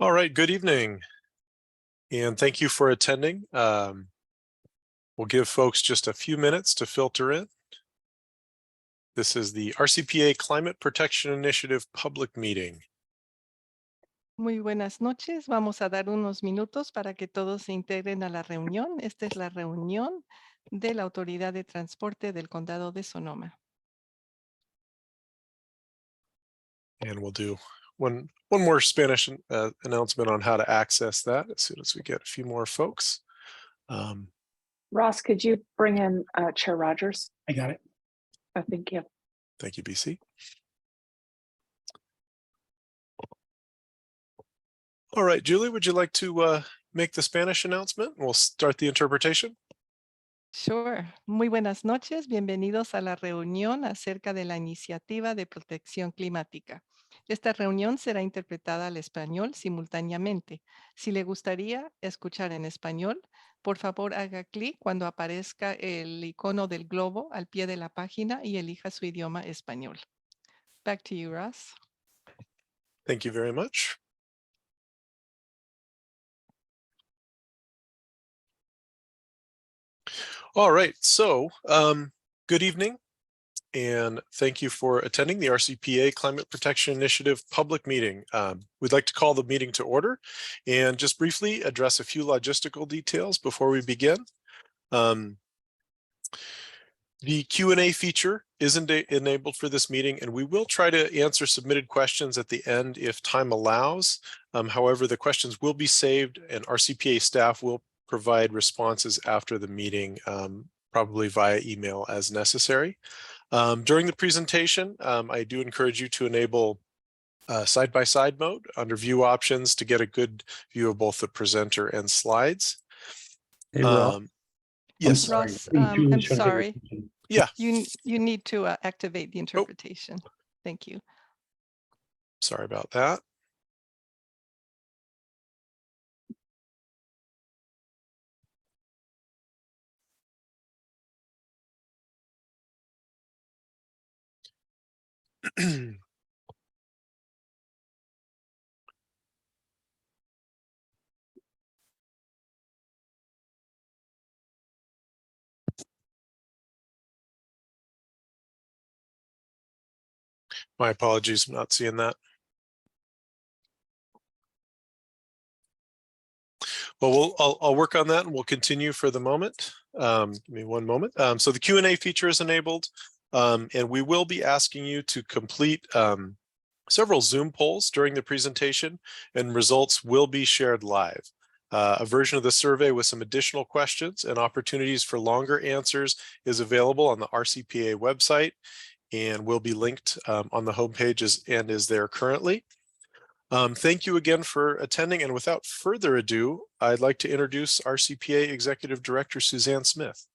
All right, good evening, and thank you for attending. We'll give folks just a few minutes to filter in. This is the RCPA Climate Protection Initiative public meeting. Muy buenas noches. Vamos a dar unos minutos para que todos se integren a la reunión. Esta es la reunión de la Autoridad de Transporte del Condado de Sonoma. And we'll do one more Spanish announcement on how to access that as soon as we get a few more folks. Ross, could you bring in Chair Rogers? I got it. Oh, thank you. Thank you, BC. All right, Julie, would you like to make the Spanish announcement? We'll start the interpretation. Sure. Muy buenas noches. Bienvenidos a la reunión acerca de la iniciativa de protección climática. Esta reunión será interpretada al español simultáneamente. Si le gustaría escuchar en español, por favor haga clic cuando aparezca el icono del globo al pie de la página y elija su idioma español. Back to you, Ross. Thank you very much. All right, so good evening, and thank you for attending the RCPA Climate Protection Initiative public meeting. We'd like to call the meeting to order and just briefly address a few logistical details before we begin. The Q&A feature isn't enabled for this meeting, and we will try to answer submitted questions at the end if time allows. However, the questions will be saved and RCPA staff will provide responses after the meeting, probably via email as necessary. During the presentation, I do encourage you to enable side-by-side mode under view options to get a good view of both the presenter and slides. Hey, Ross. Yes, Ross, Julie I'm should have sorry. attention. yeah, You need to activate the interpretation. Thank you. sorry about that. My apologies, I'm not seeing that. Well, I'll work on that and we'll continue for the moment. Give me one moment. So the Q&A feature is enabled, and we will be asking you to complete several Zoom polls during the presentation, and results will be shared live. A version of the survey with some additional questions and opportunities for longer answers is available on the RCPA website and will be linked on the homepage and is there currently. Thank you again for attending, and without further ado, I'd like to introduce RCPA Executive Director Suzanne Smith.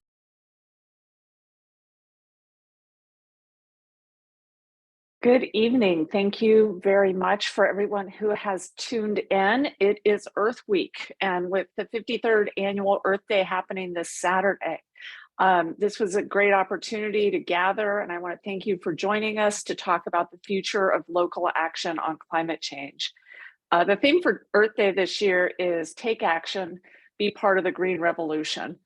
Good evening. Thank you very much for everyone who has tuned in. It is Earth Week, and with the 53rd annual Earth Day happening this Saturday, this was a great opportunity to gather, and I want to thank you for joining us to talk about the future of local action on climate change. The theme for Earth Day this year is Take Action, Be Part of the Green Revolution.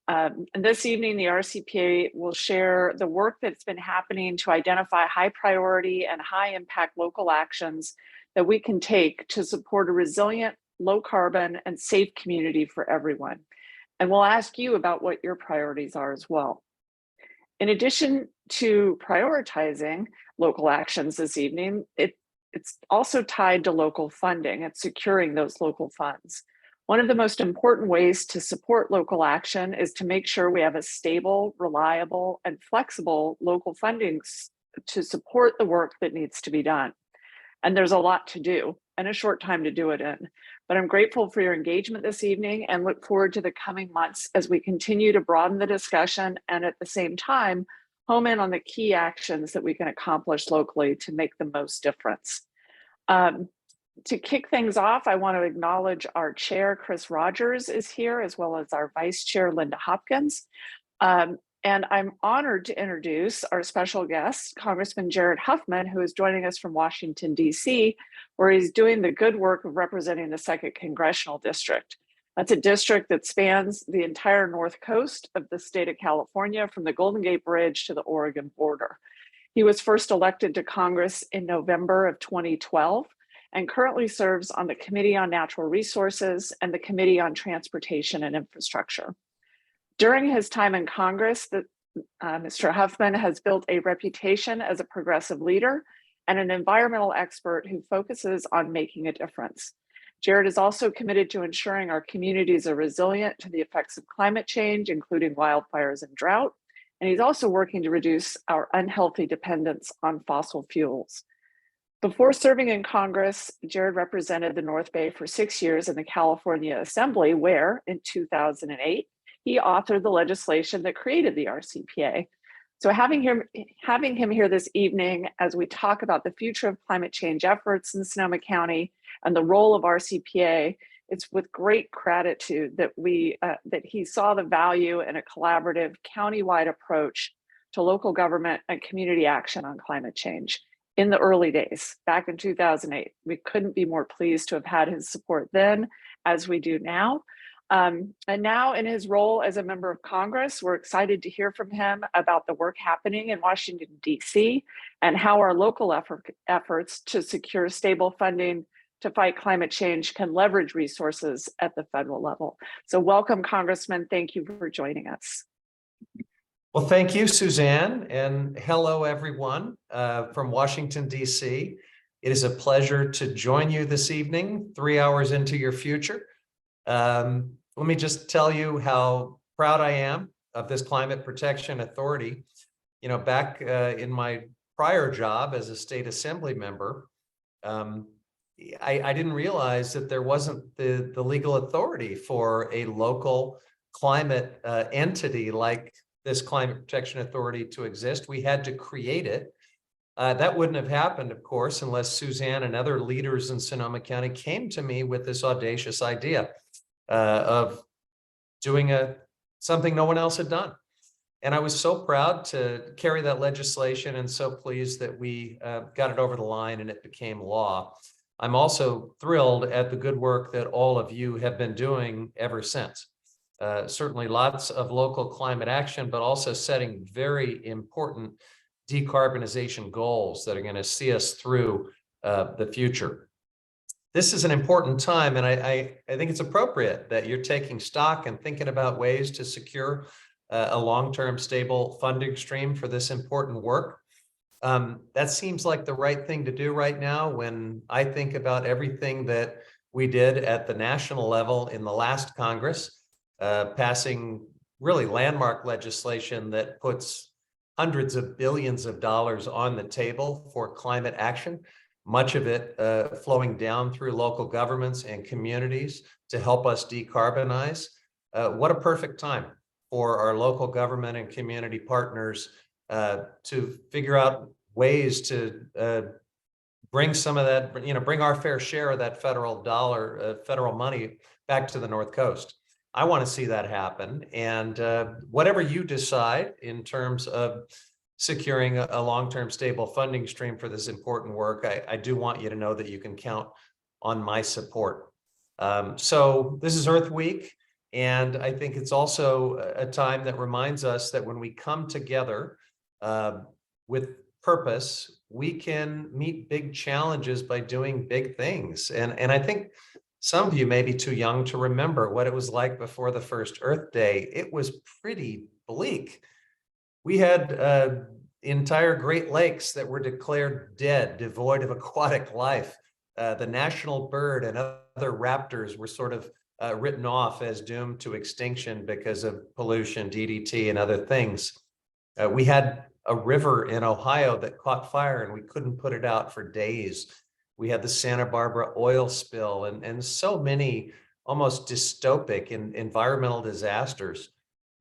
And this evening, the RCPA will share the work that's been happening to identify high priority and high impact local actions that we can take to support a resilient, low carbon, and safe community for everyone. And we'll ask you about what your priorities are as well. In addition to prioritizing local actions this evening, it's also tied to local funding and securing those local funds. One of the most important ways to support local action is to make sure we have a stable, reliable, and flexible local funding to support the work that needs to be done. And there's a lot to do and a short time to do it in. But I'm grateful for your engagement this evening and look forward to the coming months as we continue to broaden the discussion and at the same time, home in on the key actions that we can accomplish locally to make the most difference. To kick things off, I want to acknowledge our chair, Chris Rogers, is here, as well as our vice chair, Linda Hopkins. And And I'm honored to introduce our special guest, Congressman Jared Huffman, who is joining us from Washington, D.C., where he's doing the good work of representing the 2nd Congressional District. That's a district that spans the entire north coast of the state of California, from the Golden Gate Bridge to the Oregon border. He was first elected to Congress in November of 2012 and currently serves on the Committee on Natural Resources and the Committee on Transportation and Infrastructure. During his time in Congress, Mr. Huffman has built a reputation as a progressive leader and an environmental expert who focuses on making a difference. Jared is also committed to ensuring our communities are resilient to the effects of climate change, including wildfires and drought. And he's also working to reduce our unhealthy dependence on fossil fuels. Before serving in Congress, Jared represented the North Bay for 6 years in the California Assembly, where in 2008, he authored the legislation that created the RCPA. So having him here this evening as we talk about the future of climate change efforts in Sonoma County and the role of RCPA, it's with great gratitude that he saw the value in a collaborative countywide approach to local government and community action on climate change in the early days, back in 2008. We couldn't be more pleased to have had his support then as we do now. And now in his role as a member of Congress, we're excited to hear from him about the work happening in Washington, D.C., and how our local efforts to secure stable funding to fight climate change can leverage resources at the federal level. So welcome, Congressman. Thank you for joining us. Well, thank you, Suzanne, and hello, everyone from Washington, D.C. It is a pleasure to join you this evening, 3 hours into your future. Let me just tell you how proud I am of this Climate Protection Authority. You know, back in my prior job as a state assembly member, I didn't realize that there wasn't the legal authority for a local climate entity like this Climate Protection Authority to exist. We had to create it. That wouldn't have happened, of course, unless Suzanne and other leaders in Sonoma County came to me with this audacious idea of doing something no one else had done. And I was so proud to carry that legislation and so pleased that we got it over the line and it became law. I'm also thrilled at the good work that all of you have been doing ever since. Certainly lots of local climate action, but also setting very important decarbonization goals that are going to see us through the future. This is an important time, and I think it's appropriate that you're taking stock and thinking about ways to secure a long-term stable funding stream for this important work. That seems like the right thing to do right now when I think about everything that we did at the national level in the last Congress, passing really landmark legislation that puts hundreds of billions of dollars on the table for climate action, much of it flowing down through local governments and communities to help us decarbonize. What a perfect time for our local government and community partners to figure out ways to bring some of that, bring our fair share of that federal money back to the North Coast. I want to see that happen. And whatever you decide in terms of securing a long-term stable funding stream for this important work, I do want you to know that you can count on my support. So this is Earth Week, and I think it's also a time that reminds us that when we come together with purpose, we can meet big challenges by doing big things. And I think some of you may be too young to remember what it was like before the first Earth Day. It was pretty bleak. We had entire Great Lakes that were declared dead, devoid of aquatic life. The national bird and other raptors were sort of written off as doomed to extinction because of pollution, DDT, and other things. We had a river in Ohio that caught fire and we couldn't put it out for days. We had the Santa Barbara oil spill and so many almost dystopic environmental disasters.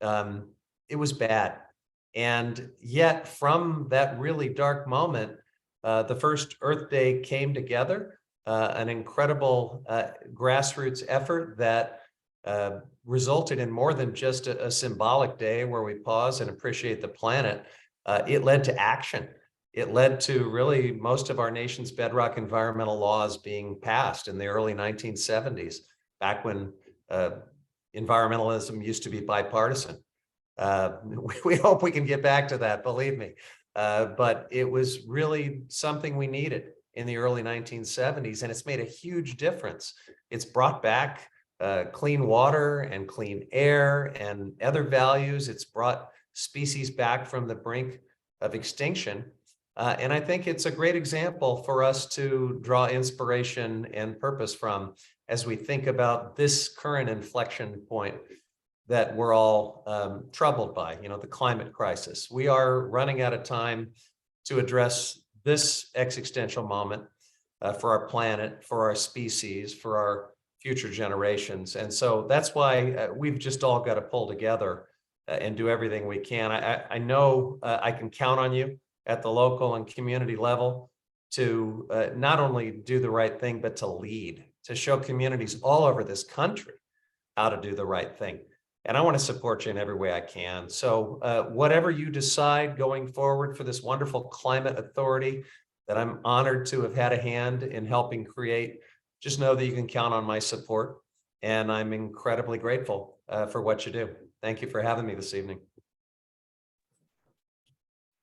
It was bad. And yet from that really dark moment, the first Earth Day came together, an incredible grassroots effort that resulted in more than just a symbolic day where we pause and appreciate the planet. It led to action. It led to really most of our nation's bedrock environmental laws being passed in the early 1970s, back when environmentalism used to be bipartisan. We hope we can get back to that, believe me. But it was really something we needed in the early 1970s, and it's made a huge difference. It's brought back clean water and clean air and other values. It's brought species back from the brink of extinction. And I think it's a great example for us to draw inspiration and purpose from as we think about this current inflection point that we're all troubled by, the climate crisis. We are running out of time to address this existential moment for our planet, for our species, for our future generations. And so that's why we've just all got to pull together and do everything we can. I know I can count on you at the local and community level to not only do the right thing, but to lead, to show communities all over this country how to do the right thing. And I want to support you in every way I can. So whatever you decide going forward for this wonderful climate authority that I'm honored to have had a hand in helping create, just know that you can count on my support. And I'm incredibly grateful for what you do. Thank you for having me this evening.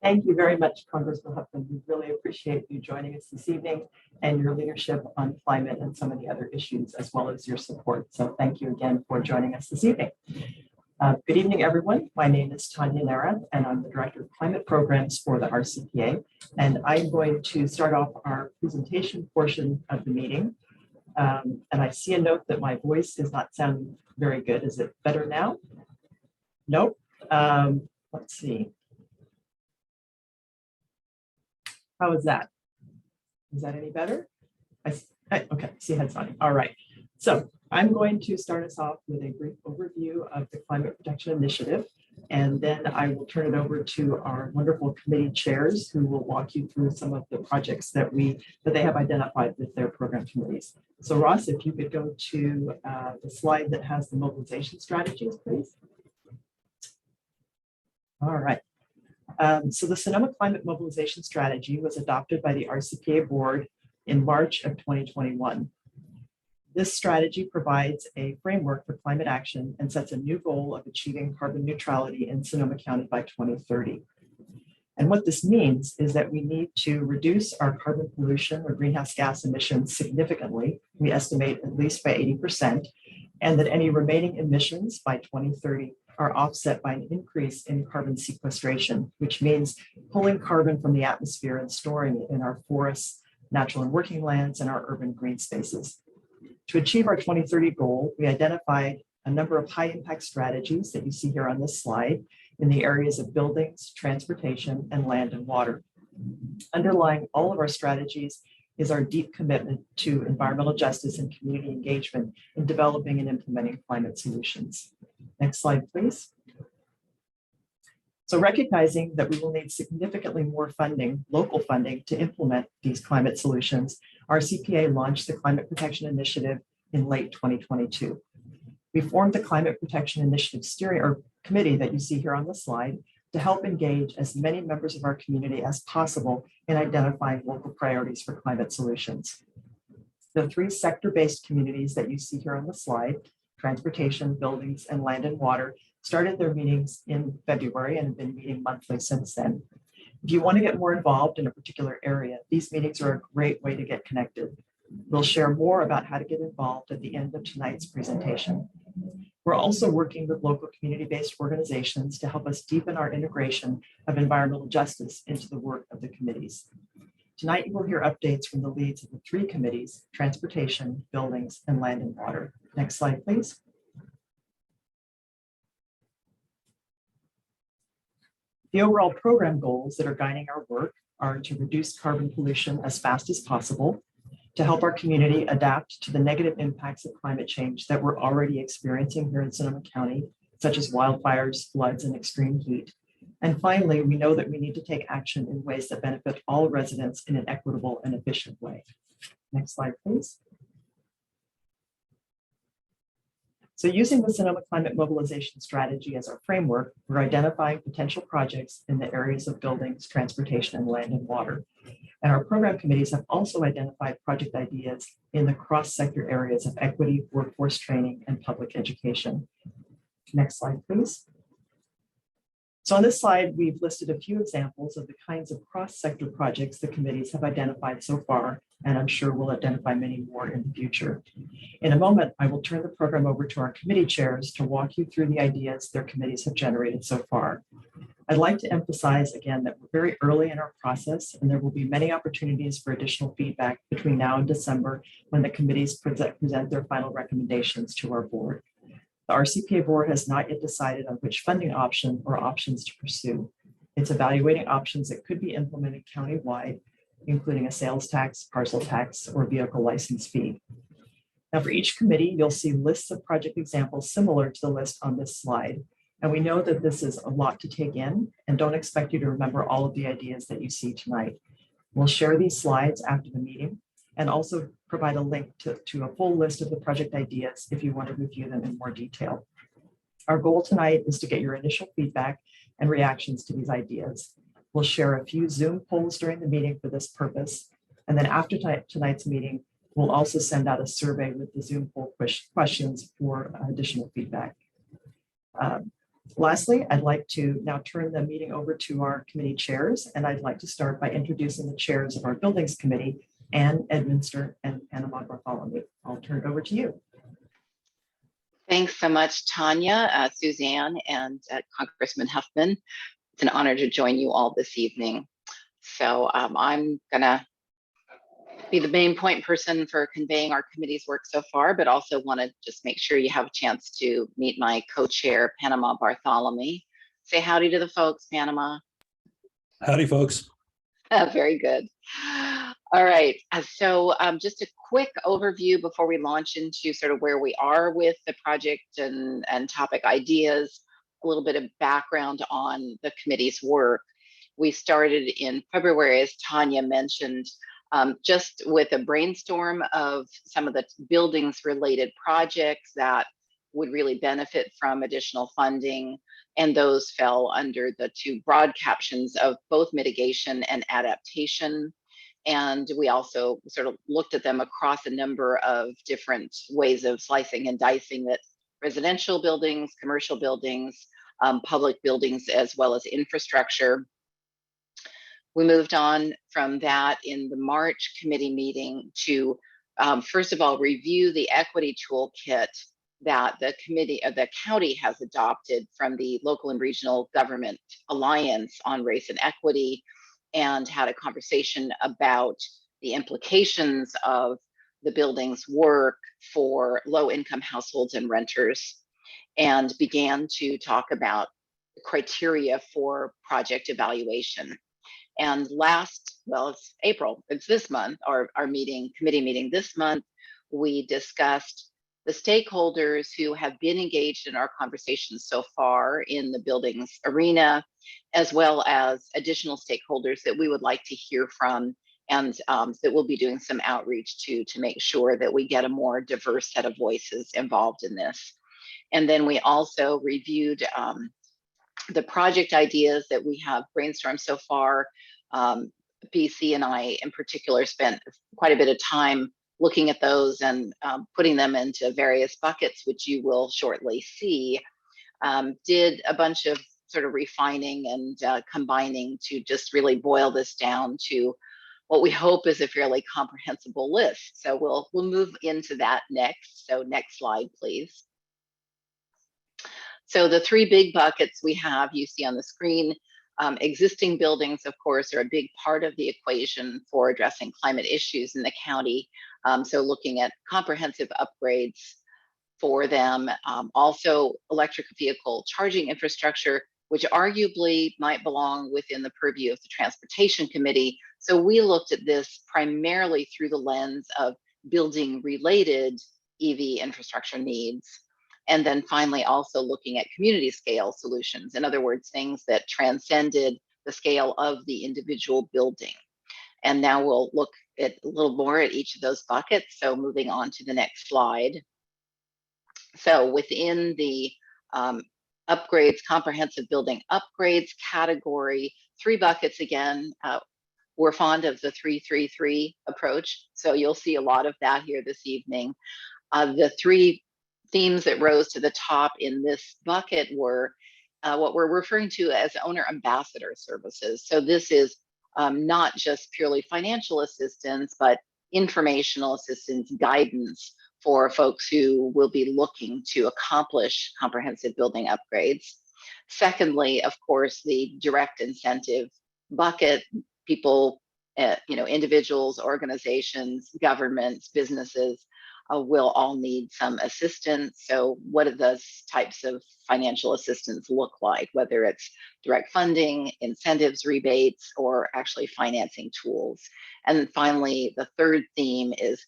Thank you very much, Congressman Huffman. We really appreciate you joining us this evening and your leadership on climate and some of the other issues, as well as your support. So thank you again for joining us this evening. Good evening, everyone. My name is Tanya Narath, and I'm the Director of Climate Programs for the RCPA. And I'm going to start off our presentation portion of the meeting. And I see a note that my voice is not sounding very good. Is it better now? Nope. Let's see. How is that? Is that any better? Okay, see heads nodding. All right. So I'm going to start us off with a brief overview of the Climate Protection Initiative, and then I will turn it over to our wonderful committee chairs who will walk you through some of the projects that they have identified with their program committees. So Ross, if you could go to the slide that has the mobilization strategies, please. All right. So the Sonoma Climate Mobilization Strategy was adopted by the RCPA board in March of 2021. This strategy provides a framework for climate action and sets a new goal of achieving carbon neutrality in Sonoma County by 2030. And what this means is that we need to reduce our carbon pollution or greenhouse gas emissions significantly. We estimate at least by 80%, and that any remaining emissions by 2030 are offset by an increase in carbon sequestration, which means pulling carbon from the atmosphere and storing it in our forests, natural and working lands, and our urban green spaces. To achieve our 2030 goal, we identified a number of high impact strategies that you see here on this slide in the areas of buildings, transportation, and land and water. Underlying all of our strategies is our deep commitment to environmental justice and community engagement in developing and implementing climate solutions. Next slide, please. So recognizing that we will need significantly more funding, local funding, to implement these climate solutions, our CPA launched the Climate Protection Initiative in late 2022. We formed the Climate Protection Initiative Steering Committee that you see here on the slide to help engage as many members of our community as possible in identifying local priorities for climate solutions. The 3 sector-based communities that you see here on the slide, transportation, buildings, and land and water, started their meetings in February and have been meeting monthly since then. If you want to get more involved in a particular area, these meetings are a great way to get connected. We'll share more about how to get involved at the end of tonight's presentation. We're also working with local community-based organizations to help us deepen our integration of environmental justice into the work of the committees. Tonight, you will hear updates from the leads of the 3 committees: transportation, buildings, and land and water. Next slide, please. The overall program goals that are guiding our work are to reduce carbon pollution as fast as possible, to help our community adapt to the negative impacts of climate change that we're already experiencing here in Sonoma County, such as wildfires, floods, and extreme heat. And finally, we know that we need to take action in ways that benefit all residents in an equitable and efficient way. Next slide, please. So using the Sonoma Climate Mobilization Strategy as our framework, we're identifying potential projects in the areas of buildings, transportation, and land and water. And our program committees have also identified project ideas in the cross-sector areas of equity, workforce training, and public education. Next slide, please. So on this slide, we've listed a few examples of the kinds of cross-sector projects the committees have identified so far, and I'm sure we'll identify many more in the future. In a moment, I will turn the program over to our committee chairs to walk you through the ideas their committees have generated so far. I'd like to emphasize again that we're very early in our process, and there will be many opportunities for additional feedback between now and December when the committees present their final recommendations to our board. The RCPA board has not yet decided on which funding option or options to pursue. It's evaluating options that could be implemented countywide, including a sales tax, parcel tax, or vehicle license fee. Now, for each committee, you'll see lists of project examples similar to the list on this slide. And we know that this is a lot to take in, and don't expect you to remember all of the ideas that you see tonight. We'll share these slides after the meeting and also provide a link to a full list of the project ideas if you want to review them in more detail. Our goal tonight is to get your initial feedback and reactions to these ideas. We'll share a few Zoom polls during the meeting for this purpose. And then after tonight's meeting, we'll also send out a survey with the Zoom poll questions for additional feedback. Lastly, I'd like to now turn the meeting over to our committee chairs, and I'd like to start by introducing the chairs of our Buildings Committee, Ann Edminster and Panama Bartholomew. I'll turn it over to you. Thanks so much, Tanya, Suzanne, and Congressman Huffman. It's an honor to join you all this evening. So I'm gonna be the main point person for conveying our committee's work so far, but also want to just make sure you have a chance to meet my co-chair, Panama Bartholomew. Say howdy to the folks, Panama. Howdy, folks. Very good. All right, so just a quick overview before we launch into sort of where we are with the project and topic ideas, a little bit of background on the committee's work. We started in February, as Tanya mentioned, just with a brainstorm of some of the buildings related projects that would really benefit from additional funding. And those fell under the two broad captions of both mitigation and adaptation. And we also sort of looked at them across a number of different ways of slicing and dicing that residential buildings, commercial buildings, public buildings, as well as infrastructure. We moved on from that in the March committee meeting to, first of all, review the equity toolkit that the county has adopted from the Local and Regional Government Alliance on Race and Equity, and had a conversation about the implications of the building's work for low-income households and renters, and began to talk about the criteria for project evaluation. And it's April, it's this month, our committee meeting this month, we discussed the stakeholders who have been engaged in our conversations so far in the buildings arena, as well as additional stakeholders that we would like to hear from, and that we'll be doing some outreach to make sure that we get a more diverse set of voices involved in this. And then we also reviewed the project ideas that we have brainstormed so far. PC and I in particular spent quite a bit of time looking at those and putting them into various buckets, which you will shortly see. Did a bunch of sort of refining and combining to just really boil this down to what we hope is a fairly comprehensible list. So we'll move into that next. So next slide, please. So the three big buckets we have, you see on the screen. Existing buildings, of course, are a big part of the equation for addressing climate issues in the county. So looking at comprehensive upgrades for them. Also electric vehicle charging infrastructure, which arguably might belong within the purview of the Transportation Committee. So we looked at this primarily through the lens of building related EV infrastructure needs. And then finally, also looking at community scale solutions. In other words, things that transcended the scale of the individual building. And now we'll look at a little more at each of those buckets. So moving on to the next slide. So within the upgrades, comprehensive building upgrades category, 3 buckets again. We're fond of the 3-3-3 approach. So you'll see a lot of that here this evening. The 3 themes that rose to the top in this bucket were what we're referring to as owner ambassador services. So this is not just purely financial assistance, but informational assistance, guidance for folks who will be looking to accomplish comprehensive building upgrades. Secondly, of course, the direct incentive bucket, people, individuals, organizations, governments, businesses will all need some assistance. So what do those types of financial assistance look like, whether it's direct funding, incentives, rebates, or actually financing tools? And finally, the third theme is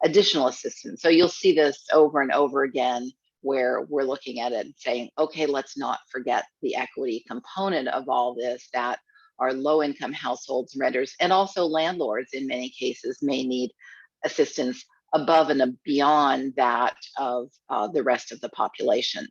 additional assistance. So you'll see this over and over again, where we're looking at it and saying, okay, let's not forget the equity component of all this, that our low-income households, renters, and also landlords in many cases may need assistance above and beyond that of the rest of the population.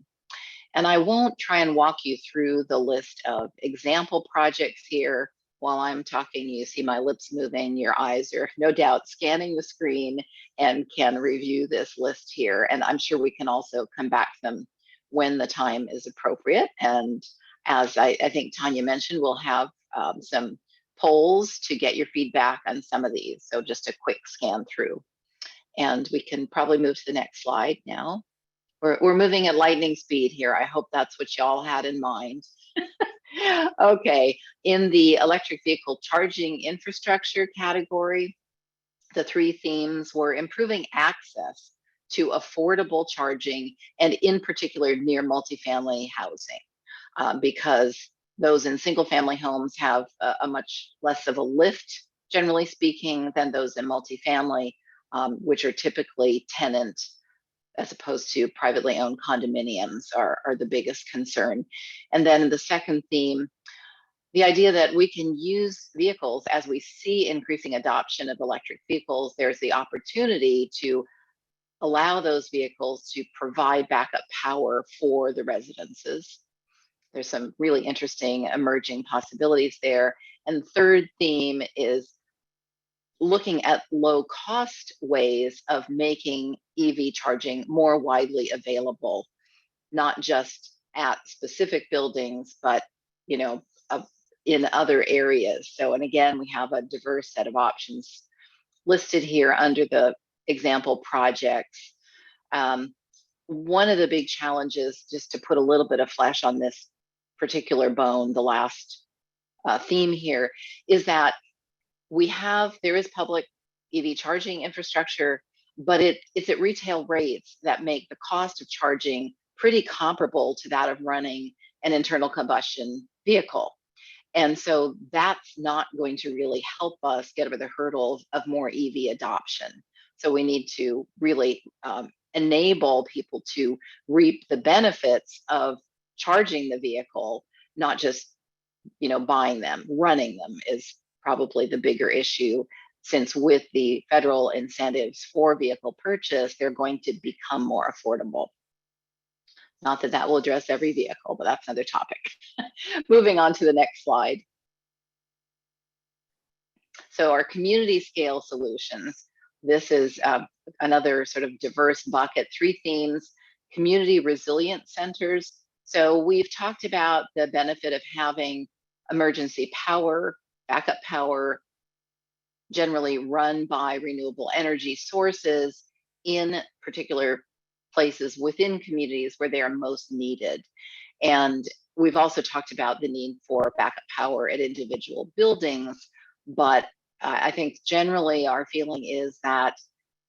And I won't try and walk you through the list of example projects here. While I'm talking, you see my lips moving, your eyes are no doubt scanning the screen and can review this list here. And I'm sure we can also come back to them when the time is appropriate. And as I think Tanya mentioned, we'll have some polls to get your feedback on some of these. So just a quick scan through. And we can probably move to the next slide now. We're moving at lightning speed here. I hope that's what y'all had in mind. Okay, in the electric vehicle charging infrastructure category, the 3 themes were improving access to affordable charging, and in particular near multifamily housing, because those in single family homes have a much less of a lift, generally speaking, than those in multifamily, which are typically tenant as opposed to privately owned condominiums are the biggest concern. And then the second theme, the idea that we can use vehicles as we see increasing adoption of electric vehicles, there's the opportunity to allow those vehicles to provide backup power for the residences. There's some really interesting emerging possibilities there. And third theme is looking at low cost ways of making EV charging more widely available, not just at specific buildings, but in other areas. So, and again, we have a diverse set of options listed here under the example projects. One of the big challenges, just to put a little bit of flesh on this particular bone, the last theme here, is that there is public EV charging infrastructure, but it's at retail rates that make the cost of charging pretty comparable to that of running an internal combustion vehicle. And so that's not going to really help us get over the hurdle of more EV adoption. So we need to really enable people to reap the benefits of charging the vehicle, not just buying them. Running them is probably the bigger issue, since with the federal incentives for vehicle purchase, they're going to become more affordable. Not that will address every vehicle, but that's another topic. Moving on to the next slide. So our community scale solutions. This is another sort of diverse bucket, 3 themes: community resilience centers. So we've talked about the benefit of having emergency power, backup power, generally run by renewable energy sources in particular places within communities where they are most needed. And we've also talked about the need for backup power at individual buildings, but I think generally our feeling is that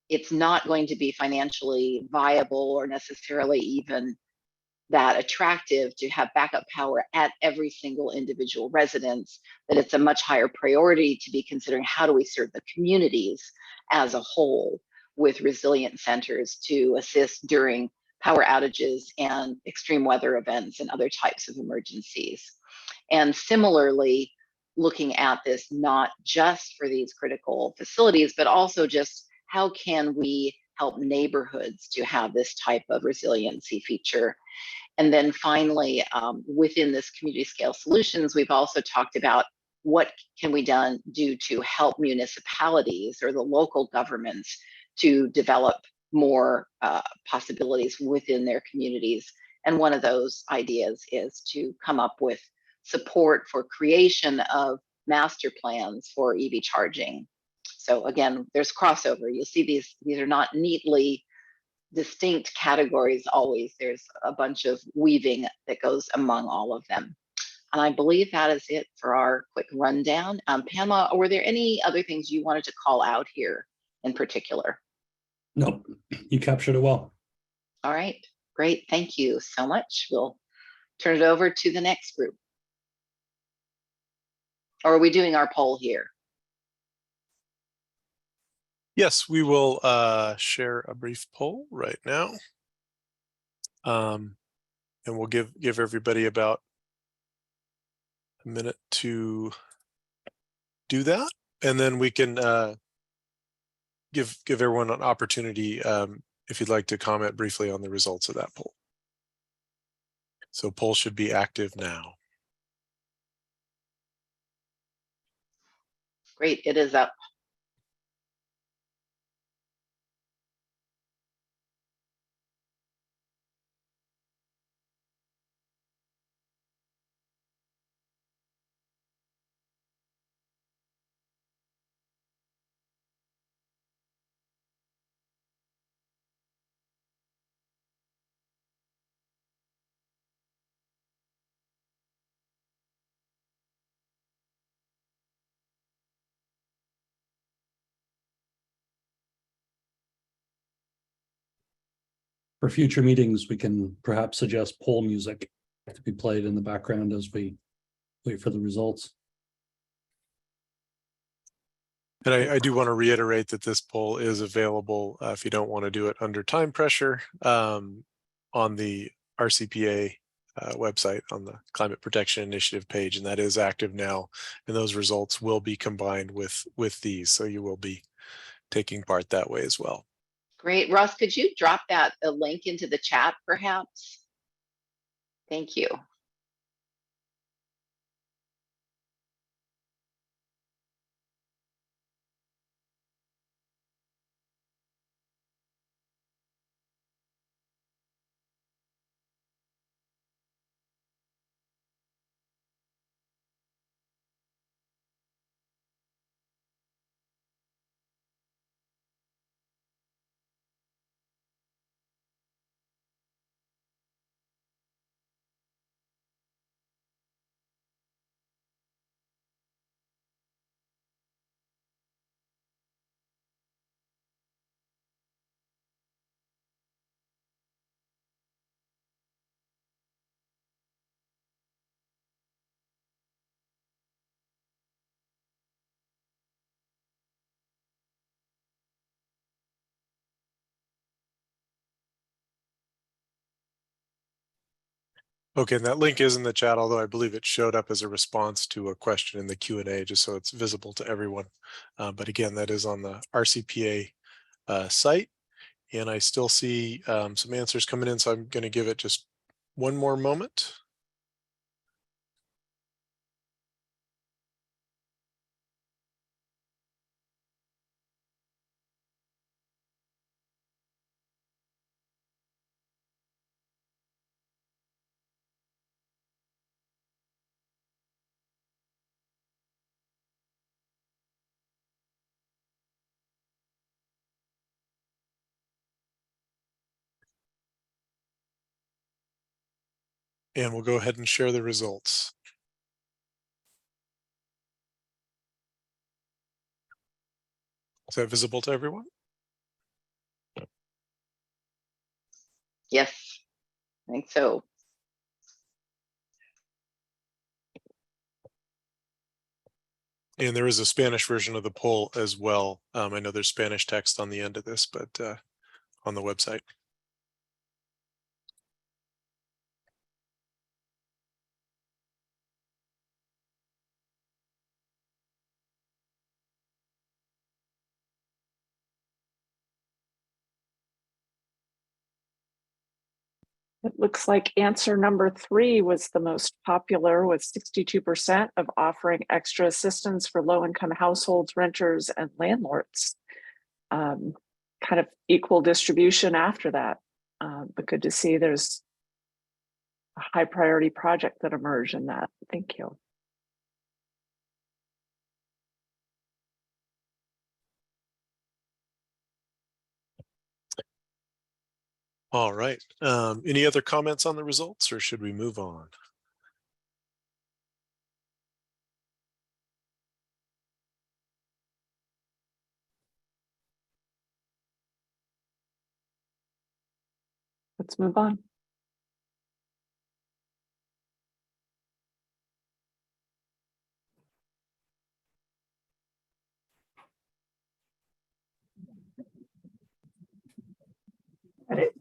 it's not going to be financially viable or necessarily even that attractive to have backup power at every single individual residence, that it's a much higher priority to be considering how do we serve the communities as a whole with resilient centers to assist during power outages and extreme weather events and other types of emergencies. And similarly, looking at this not just for these critical facilities, but also just how can we help neighborhoods to have this type of resiliency feature. And then finally, within this community scale solutions, we've also talked about what can we do to help municipalities or the local governments to develop more possibilities within their communities. And one of those ideas is to come up with support for creation of master plans for EV charging. So again, there's crossover. You'll see these are not neatly distinct categories always. There's a bunch of weaving that goes among all of them. And I believe that is it for our quick rundown. Pamela, were there any other things you wanted to call out here in particular? Nope, you captured it well. All right, great. Thank you so much. We'll turn it over to the next group. Or are we doing our poll here? Yes, we will share a brief poll right now. And we'll give everybody about a minute to do that. And then we can give everyone an opportunity if you'd like to comment briefly on the results of that poll. So poll should be active now. Great, it is up. For future meetings, we can perhaps suggest poll music to be played in the background as we wait for the results. And I do want to reiterate that this poll is available if you don't want to do it under time pressure on the RCPA website on the Climate Protection Initiative page, and that is active now. And those results will be combined with these, so you will be taking part that way as well. Great, Russ, could you drop that link into the chat perhaps? Thank you. Okay, and that link is in the chat, although I believe it showed up as a response to a question in the Q&A, just so it's visible to everyone. But again, that is on the RCPA site. And I still see some answers coming in, so I'm going to give it just one more moment. And we'll go ahead and share the results. Is that visible to everyone? Yes, I think so. And there is a Spanish version of the poll as well. I know there's Spanish text on the end of this, but on the website. It looks like answer number 3 was the most popular, with 62% of offering extra assistance for low-income households, renters, and landlords. Kind of equal distribution after that, but good to see there's a high priority project that emerged in that. Thank you. All right. Any other comments on the results, or should we move on? Let's move on.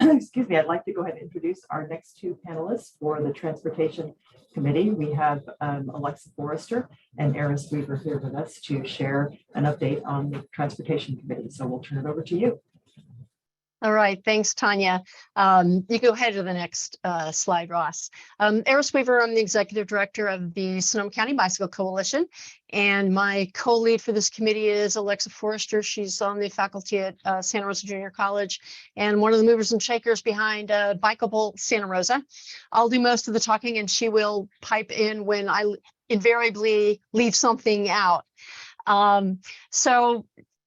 Excuse me, I'd like to go ahead and introduce our next 2 panelists for the Transportation Committee. We have Alexa Forrester and Eris Weaver here with us to share an update on the Transportation Committee. So we'll turn it over to you. All right, thanks, Tanya. You go ahead to the next slide, Ross. Eris Weaver, I'm the Executive Director of the Sonoma County Bicycle Coalition, and my co-lead for this committee is Alexa Forrester. She's on the faculty at Santa Rosa Junior College and one of the movers and shakers behind Bikeable Santa Rosa. I'll do most of the talking, and she will pipe in when I invariably leave something out. So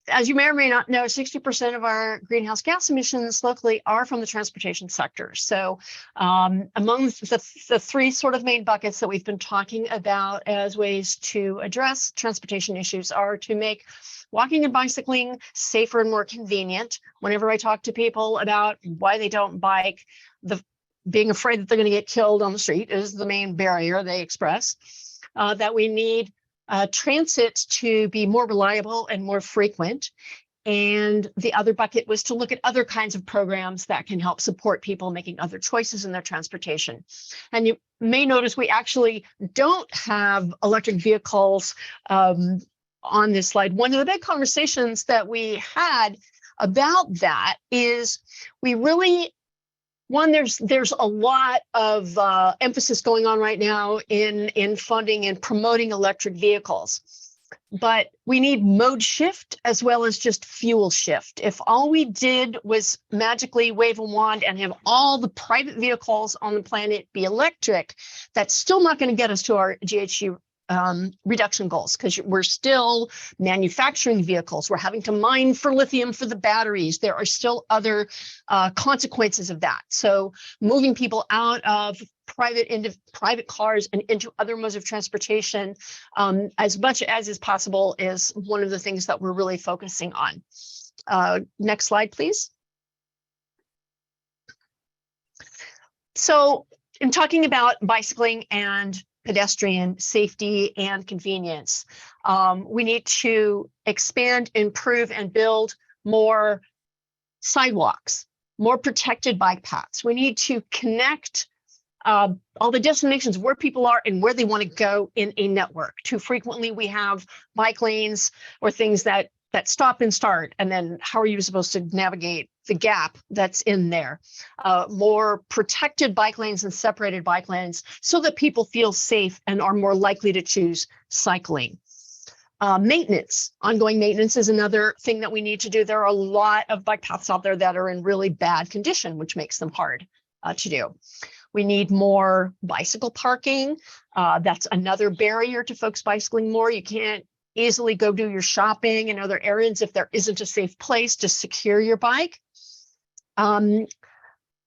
as you may or may not know, 60% of our greenhouse gas emissions locally are from the transportation sector. So among the 3 sort of main buckets that we've been talking about as ways to address transportation issues are to make walking and bicycling safer and more convenient. Whenever I talk to people about why they don't bike, being afraid that they're going to get killed on the street is the main barrier they express. That we need transit to be more reliable and more frequent. And the other bucket was to look at other kinds of programs that can help support people making other choices in their transportation. And you may notice we actually don't have electric vehicles on this slide. One of the big conversations that we had about that is we really, there's a lot of emphasis going on right now in funding and promoting electric vehicles, but we need mode shift as well as just fuel shift. If all we did was magically wave a wand and have all the private vehicles on the planet be electric, that's still not going to get us to our GHG reduction goals, because we're still manufacturing vehicles. We're having to mine for lithium for the batteries. There are still other consequences of that. So moving people out of private cars and into other modes of transportation as much as is possible is one of the things that we're really focusing on. Next slide, please. So in talking about bicycling and pedestrian safety and convenience, we need to expand, improve, and build more sidewalks, more protected bike paths. We need to connect all the destinations where people are and where they want to go in a network. Too frequently we have bike lanes or things that stop and start, and then how are you supposed to navigate the gap that's in there? More protected bike lanes and separated bike lanes so that people feel safe and are more likely to choose cycling. Maintenance, ongoing maintenance is another thing that we need to do. There are a lot of bike paths out there that are in really bad condition, which makes them hard to do. We need more bicycle parking. That's another barrier to folks bicycling more. You can't easily go do your shopping and other errands if there isn't a safe place to secure your bike.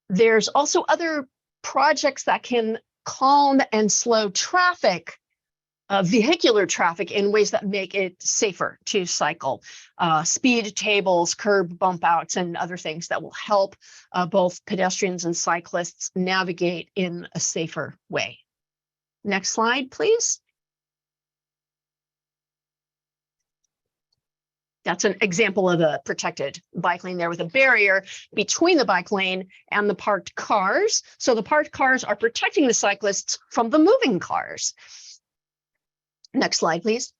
There's also other projects that can calm and slow traffic, vehicular traffic, in ways that make it safer to cycle. Speed tables, curb bump outs, and other things that will help both pedestrians and cyclists navigate in a safer way. Next slide, please. That's an example of a protected bike lane there with a barrier between the bike lane and the parked cars. So the parked cars are protecting the cyclists from the moving cars. Next slide, please.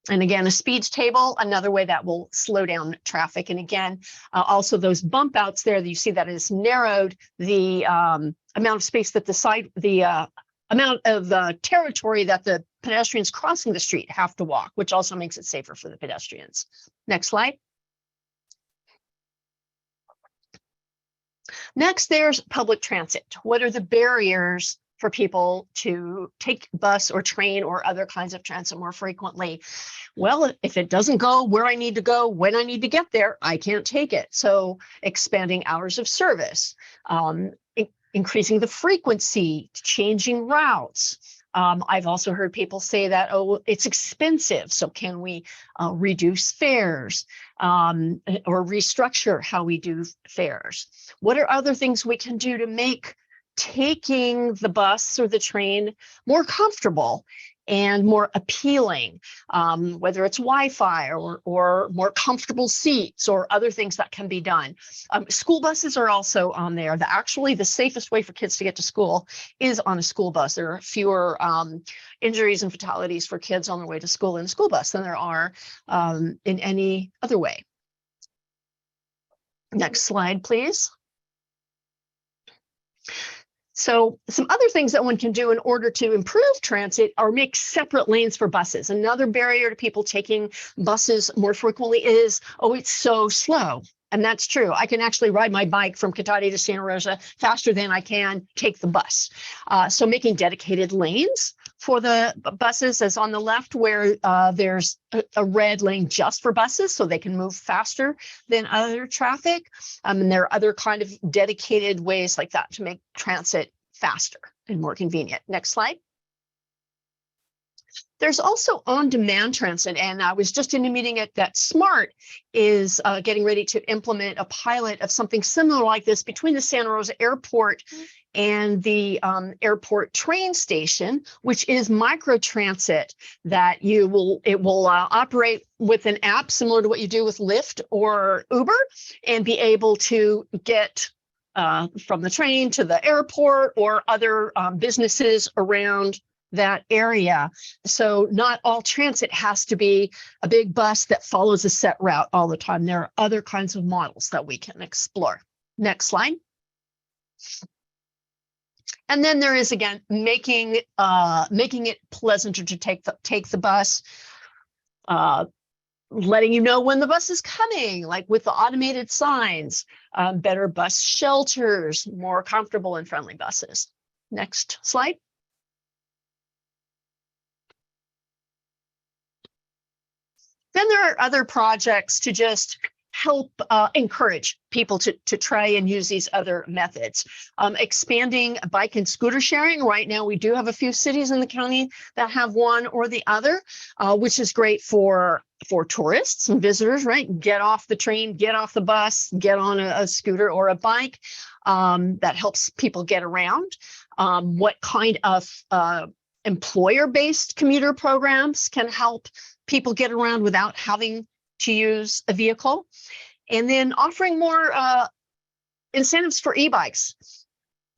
And again, a speeds table, another way that will slow down traffic. And again, also those bump outs there that you see that has narrowed the amount of space that the amount of territory that the pedestrians crossing the street have to walk, which also makes it safer for the pedestrians. Next slide. Next, there's public transit. What are the barriers for people to take bus or train or other kinds of transit more frequently? Well, if it doesn't go where I need to go, when I need to get there, I can't take it. So expanding hours of service, increasing the frequency, changing routes. I've also heard people say that, oh, it's expensive. So can we reduce fares or restructure how we do fares? What are other things we can do to make taking the bus or the train more comfortable and more appealing, whether it's Wi-Fi or more comfortable seats or other things that can be done. School buses are also on there. Actually, the safest way for kids to get to school is on a school bus. There are fewer injuries and fatalities for kids on their way to school in a school bus than there are in any other way. Next slide, please. So some other things that one can do in order to improve transit are make separate lanes for buses. Another barrier to people taking buses more frequently is, oh, it's so slow. And that's true. I can actually ride my bike from Cotati to Santa Rosa faster than I can take the bus. So making dedicated lanes for the buses, as on the left, where there's a red lane just for buses so they can move faster than other traffic. And there are other kind of dedicated ways like that to make transit faster and more convenient. Next slide. There's also on-demand transit, and I was just in a meeting that SMART is getting ready to implement a pilot of something similar like this between the Santa Rosa Airport and the airport train station, which is microtransit that it will operate with an app similar to what you do with Lyft or Uber and be able to get from the train to the airport or other businesses around that area. So not all transit has to be a big bus that follows a set route all the time. There are other kinds of models that we can explore. Next slide. And then there is, again, making it pleasanter to take the bus, letting you know when the bus is coming, like with the automated signs, better bus shelters, more comfortable and friendly buses. Next slide. Then there are other projects to just help encourage people to try and use these other methods. Expanding bike and scooter sharing. Right now, we do have a few cities in the county that have one or the other, which is great for tourists and visitors, right? Get off the train, get off the bus, get on a scooter or a bike. That helps people get around. What kind of employer-based commuter programs can help people get around without having to use a vehicle, and then offering more incentives for e-bikes.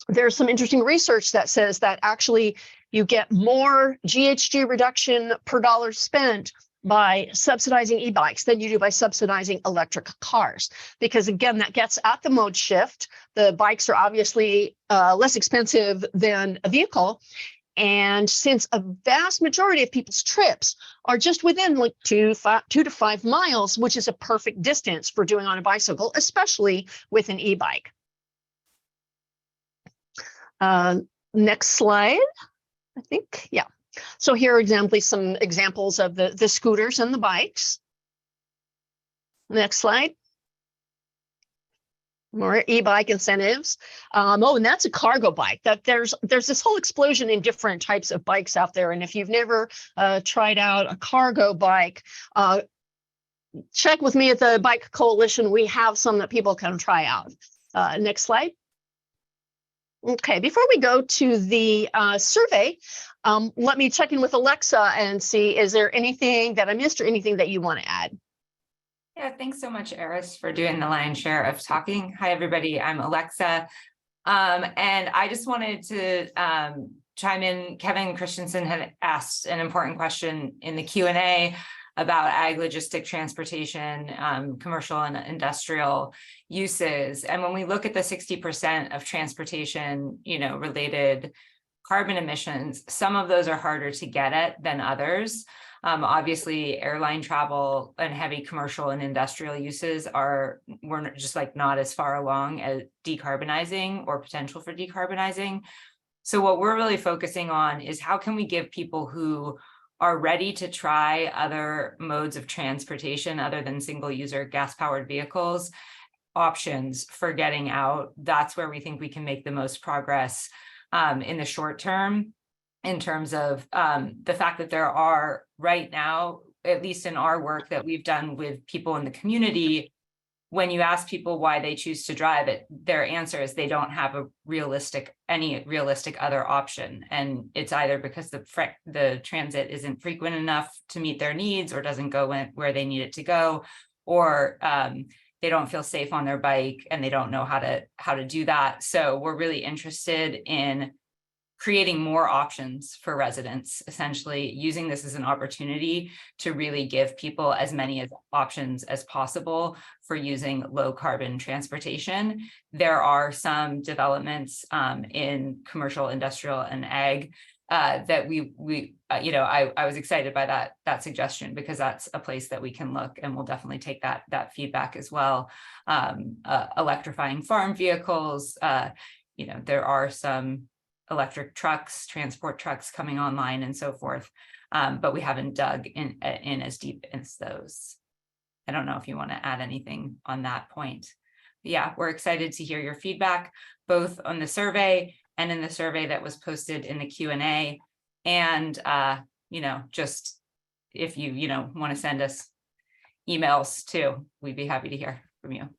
There's some interesting research that says that actually you get more GHG reduction per dollar spent by subsidizing e-bikes than you do by subsidizing electric cars. Because again, that gets at the mode shift. The bikes are obviously less expensive than a vehicle. And since a vast majority of people's trips are just within like 2 to 5 miles, which is a perfect distance for doing on a bicycle, especially with an e-bike. Next slide, I think, yeah. So here are some examples of the scooters and the bikes. Next slide. More e-bike incentives. Oh, and that's a cargo bike. That there's this whole explosion in different types of bikes out there. And if you've never tried out a cargo bike, check with me at the Bike Coalition. We have some that people can try out. Next slide. Okay, before we go to the survey, let me check in with Alexa and see, is there anything that I missed or anything that you want to add? Yeah, thanks so much, Eris, for doing the lion's share of talking. Hi, everybody. I'm Alexa. And I just wanted to chime in. Kevin Christensen had asked an important question in the Q&A about ag logistic transportation, commercial and industrial uses. And when we look at the 60% of transportation, related carbon emissions, some of those are harder to get at than others. Obviously, airline travel and heavy commercial and industrial uses we're just like not as far along as decarbonizing or potential for decarbonizing. So what we're really focusing on is how can we give people who are ready to try other modes of transportation other than single-user gas-powered vehicles options for getting out. That's where we think we can make the most progress in the short term, in terms of the fact that there are right now, at least in our work that we've done with people in the community, when you ask people why they choose to drive it, their answer is they don't have any realistic other option. And it's either because the transit isn't frequent enough to meet their needs or doesn't go where they need it to go, or they don't feel safe on their bike and they don't know how to do that. So we're really interested in creating more options for residents, essentially using this as an opportunity to really give people as many options as possible for using low carbon transportation. There are some developments in commercial, industrial, and ag that I was excited by that suggestion, because that's a place that we can look, and we'll definitely take that feedback as well. Electrifying farm vehicles, there are some electric trucks, transport trucks coming online and so forth. But we haven't dug in as deep as those. I don't know if you want to add anything on that point. But yeah, we're excited to hear your feedback, both on the survey and in the survey that was posted in the Q&A. And, just if you, want to send us emails too, we'd be happy to hear from you.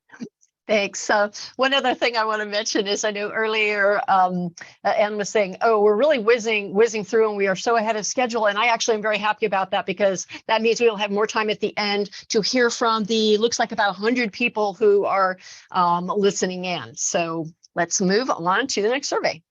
Thanks. One other thing I want to mention is I know earlier Anne was saying, oh, we're really whizzing through and we are so ahead of schedule. And I actually am very happy about that, because that means we will have more time at the end to hear from looks like about 100 people who are listening in. So let's move on to the next survey.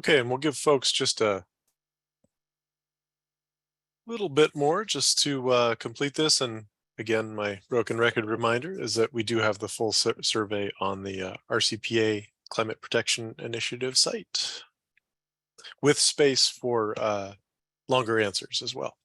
Okay, and we'll give folks just a little bit more just to complete this. And again, my broken record reminder is that we do have the full survey on the RCPA Climate Protection Initiative site with space for longer answers as well.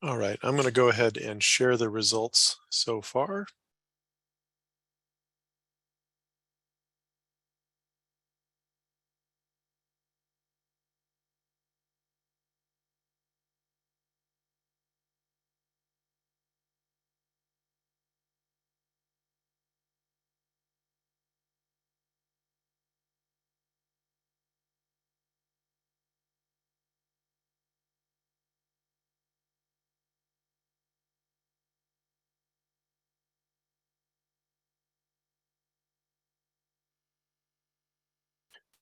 All right, I'm going to go ahead and share the results so far.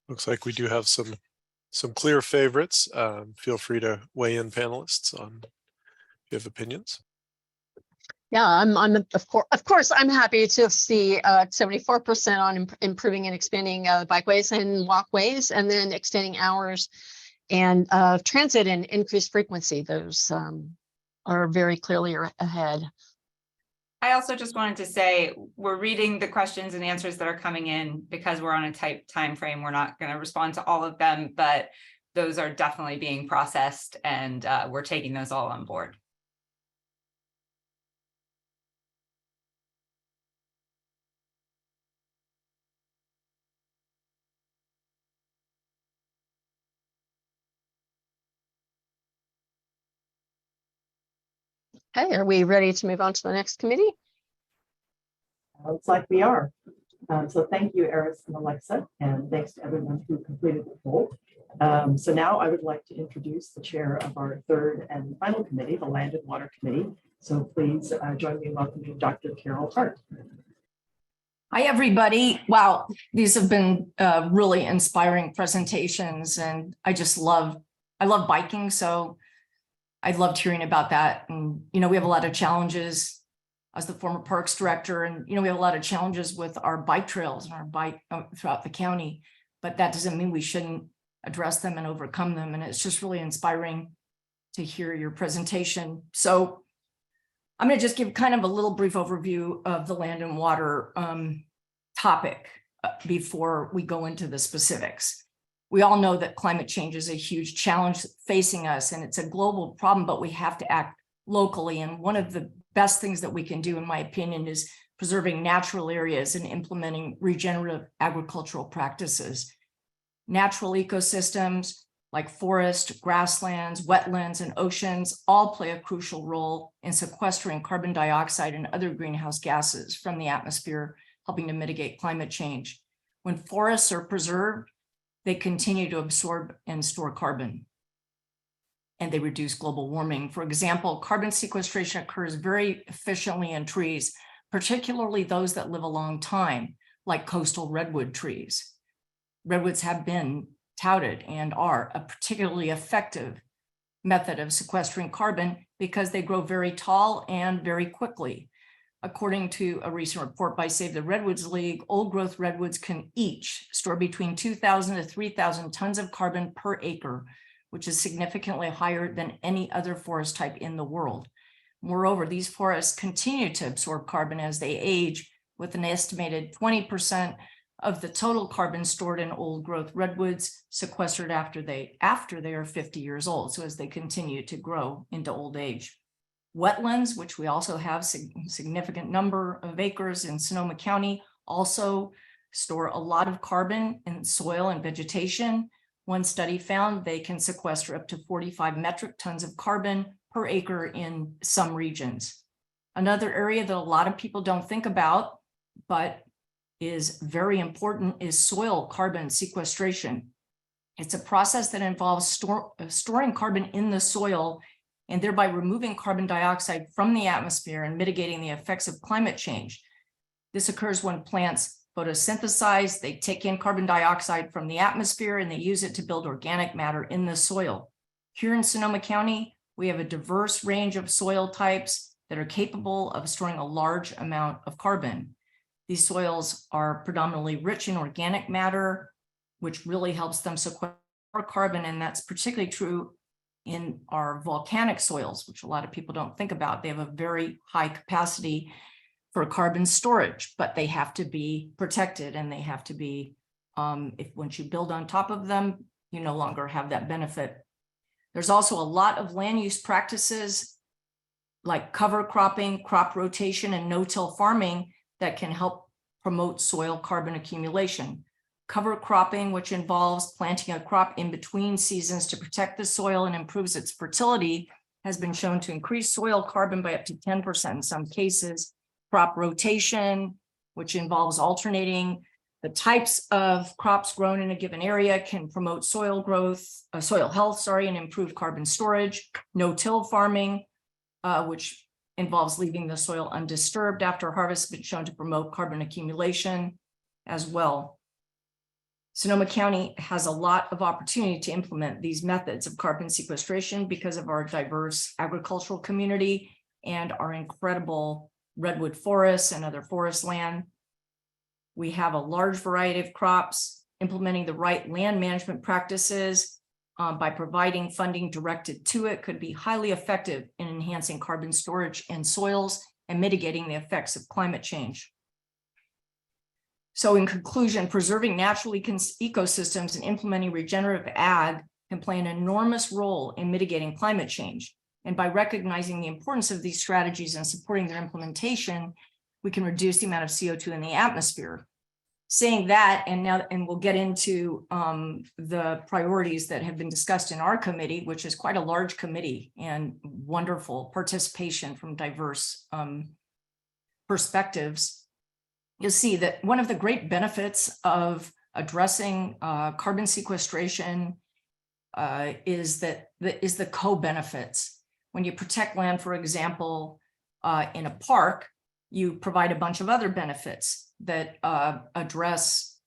Looks like we do have some clear favorites. Feel free to weigh in, panelists, on if you have opinions. Yeah, I'm of course, I'm happy to see 74% on improving and expanding bikeways and walkways, and then extending hours and transit and increased frequency. Those are very clearly ahead. I also just wanted to say we're reading the questions and answers that are coming in because we're on a tight time frame. We're not going to respond to all of them, but those are definitely being processed, and we're taking those all on board. Okay, are we ready to move on to the next committee? Looks like we are. So thank you, Eris and Alexa, and thanks to everyone who completed the poll. So now I would like to introduce the chair of our third and final committee, the Land and Water Committee. So please join me in welcoming Dr. Carol Hart. Hi, everybody. Wow, these have been really inspiring presentations, and I love biking, so I loved hearing about that. And, you know, we have a lot of challenges as the former parks director, and, you know, we have a lot of challenges with our bike trails and our bike throughout the county, but that doesn't mean we shouldn't address them and overcome them. And it's just really inspiring to hear your presentation. So I'm going to just give kind of a little brief overview of the land and water topic before we go into the specifics. We all know that climate change is a huge challenge facing us, and it's a global problem, but we have to act locally. And one of the best things that we can do, in my opinion, is preserving natural areas and implementing regenerative agricultural practices. Natural ecosystems like forest, grasslands, wetlands, and oceans all play a crucial role in sequestering carbon dioxide and other greenhouse gases from the atmosphere, helping to mitigate climate change. When forests are preserved, they continue to absorb and store carbon, and they reduce global warming. For example, carbon sequestration occurs very efficiently in trees, particularly those that live a long time, like coastal redwood trees. Redwoods have been touted and are a particularly effective method of sequestering carbon because they grow very tall and very quickly. According to a recent report by Save the Redwoods League, old growth redwoods can each store between 2,000 to 3,000 tons of carbon per acre, which is significantly higher than any other forest type in the world. Moreover, these forests continue to absorb carbon as they age, with an estimated 20% of the total carbon stored in old growth redwoods sequestered after they are 50 years old, so as they continue to grow into old age. Wetlands, which we also have significant number of acres in Sonoma County, also store a lot of carbon in soil and vegetation. One study found they can sequester up to 45 metric tons of carbon per acre in some regions. Another area that a lot of people don't think about, but is very important, is soil carbon sequestration. It's a process that involves storing carbon in the soil and thereby removing carbon dioxide from the atmosphere and mitigating the effects of climate change. This occurs when plants photosynthesize, they take in carbon dioxide from the atmosphere and they use it to build organic matter in the soil. Here in Sonoma County, we have a diverse range of soil types that are capable of storing a large amount of carbon. These soils are predominantly rich in organic matter, which really helps them sequester carbon, and that's particularly true in our volcanic soils, which a lot of people don't think about. They have a very high capacity for carbon storage, but they have to be protected, and they have to be, once you build on top of them, you no longer have that benefit. There's also a lot of land use practices like cover cropping, crop rotation, and no-till farming that can help promote soil carbon accumulation. Cover cropping, which involves planting a crop in between seasons to protect the soil and improves its fertility, has been shown to increase soil carbon by up to 10% in some cases. Crop rotation, which involves alternating the types of crops grown in a given area, can promote soil growth, soil health, and improve carbon storage. No-till farming, which involves leaving the soil undisturbed after harvest, been shown to promote carbon accumulation as well. Sonoma County has a lot of opportunity to implement these methods of carbon sequestration because of our diverse agricultural community and our incredible redwood forests and other forest land. We have a large variety of crops. Implementing the right land management practices by providing funding directed to it could be highly effective in enhancing carbon storage in soils and mitigating the effects of climate change. So in conclusion, preserving natural ecosystems and implementing regenerative ag can play an enormous role in mitigating climate change. And by recognizing the importance of these strategies and supporting their implementation, we can reduce the amount of CO2 in the atmosphere. Saying that, and we'll get into the priorities that have been discussed in our committee, which is quite a large committee and wonderful participation from diverse perspectives. You'll see that one of the great benefits of addressing carbon sequestration is the co-benefits. When you protect land, for example, in a park, you provide a bunch of other benefits that address,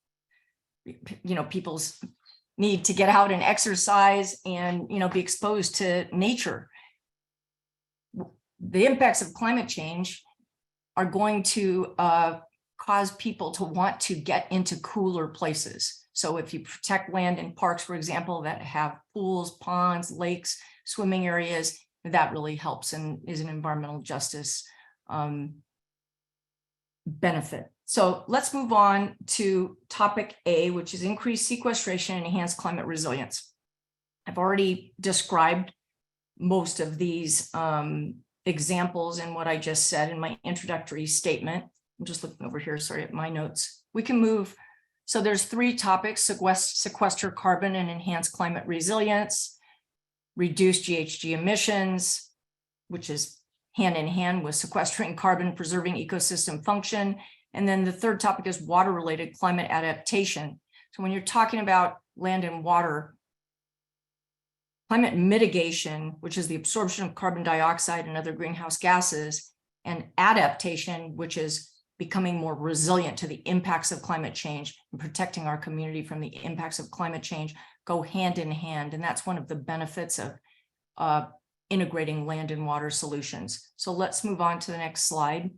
people's need to get out and exercise and, be exposed to nature. The impacts of climate change are going to cause people to want to get into cooler places. So if you protect land in parks, for example, that have pools, ponds, lakes, swimming areas, that really helps and is an environmental justice benefit. So let's move on to topic A, which is increased sequestration and enhanced climate resilience. I've already described most of these examples in what I just said in my introductory statement. I'm just looking over here, sorry, at my notes. We can move. So there's 3 topics: sequester carbon and enhance climate resilience, reduce GHG emissions, which is hand in hand with sequestering carbon, preserving ecosystem function. And then the third topic is water-related climate adaptation. So when you're talking about land and water, climate mitigation, which is the absorption of carbon dioxide and other greenhouse gases, and adaptation, which is becoming more resilient to the impacts of climate change and protecting our community from the impacts of climate change, go hand in hand. And that's one of the benefits of integrating land and water solutions. So let's move on to the next slide.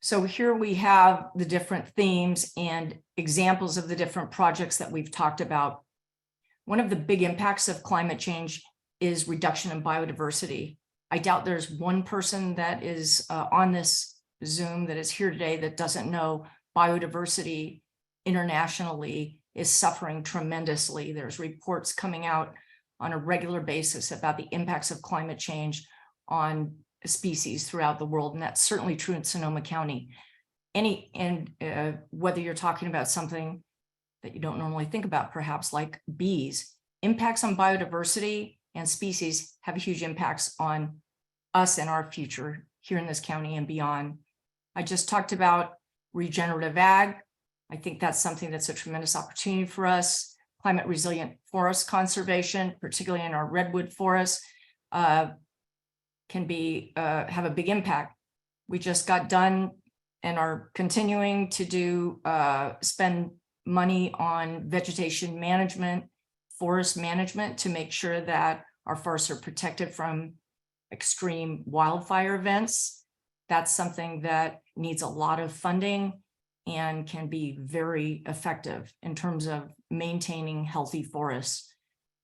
So here we have the different themes and examples of the different projects that we've talked about. One of the big impacts of climate change is reduction in biodiversity. I doubt there's one person that is on this Zoom that is here today that doesn't know biodiversity internationally is suffering tremendously. There's reports coming out on a regular basis about the impacts of climate change on species throughout the world, and that's certainly true in Sonoma County. Whether you're talking about something that you don't normally think about, perhaps like bees, impacts on biodiversity and species have huge impacts on us and our future here in this county and beyond. I just talked about regenerative ag. I think that's something that's a tremendous opportunity for us. climate resilient forest conservation, particularly in our redwood forests, can be have a big impact. We just got done and are continuing to do spend money on vegetation management, forest management, to make sure that our forests are protected from extreme wildfire events. That's something that needs a lot of funding and can be very effective in terms of maintaining healthy forests.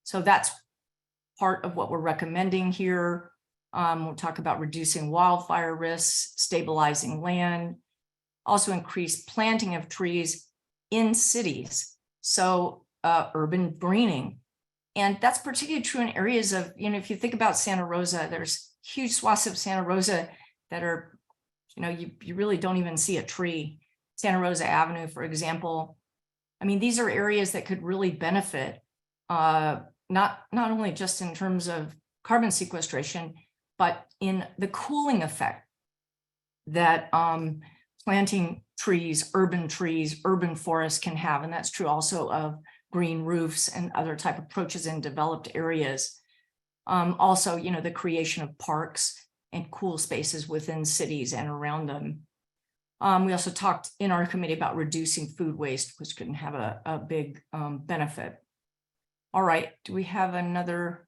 So that's part of what we're recommending here. We'll talk about reducing wildfire risks, stabilizing land, also increase planting of trees in cities. So urban greening. And that's particularly true in areas of, you know, if you think about Santa Rosa, there's huge swaths of Santa Rosa that are, you know, you really don't even see a tree. Santa Rosa Avenue, for example. I mean, these are areas that could really benefit, not only just in terms of carbon sequestration, but in the cooling effect that planting trees, urban forests can have. And that's true also of green roofs and other type of approaches in developed areas. Also, you know, the creation of parks and cool spaces within cities and around them. We also talked in our committee about reducing food waste, which can have a big benefit. All right, do we have another?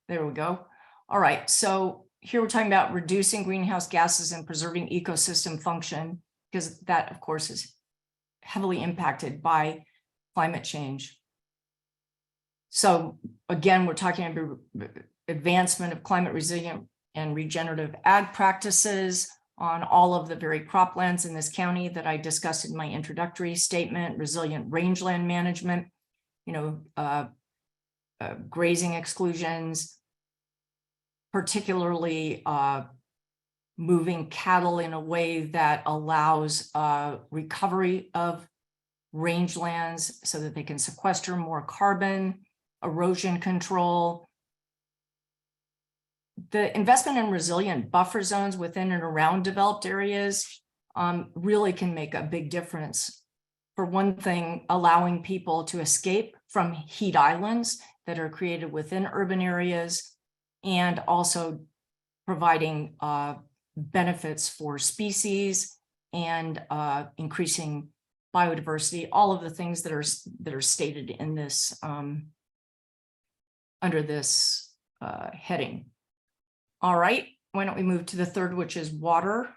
There we go. All right, so here we're talking about reducing greenhouse gases and preserving ecosystem function, because that, of course, is heavily impacted by climate change. So again, we're talking about advancement of climate resilient and regenerative ag practices on all of the varied croplands in this county that I discussed in my introductory statement, resilient rangeland management, you know, grazing exclusions, particularly moving cattle in a way that allows recovery of rangelands so that they can sequester more carbon, erosion control. The investment in resilient buffer zones within and around developed areas really can make a big difference. For one thing, allowing people to escape from heat islands that are created within urban areas, and also providing benefits for species and increasing biodiversity, all of the things that are stated in this under this heading. All right, why don't we move to the third, which is water.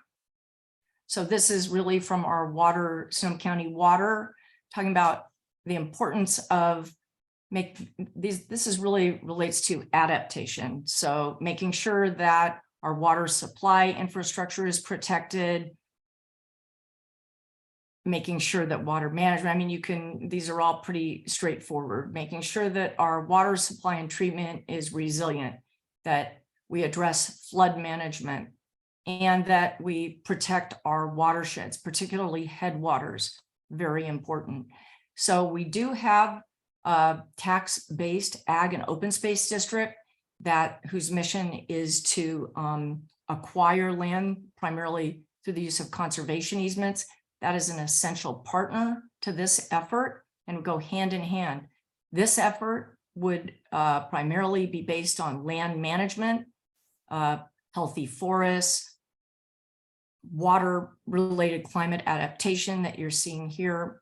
So this is really from our water, Sonoma County Water, talking about the importance of this is really relates to adaptation. So making sure that our water supply infrastructure is protected, making sure that water management, I mean, these are all pretty straightforward, making sure that our water supply and treatment is resilient, that we address flood management, and that we protect our watersheds, particularly headwaters, very important. So we do have a tax-based ag and open space district whose mission is to acquire land primarily through the use of conservation easements. That is an essential partner to this effort and would go hand in hand. This effort would primarily be based on land management, healthy forests, water-related climate adaptation that you're seeing here.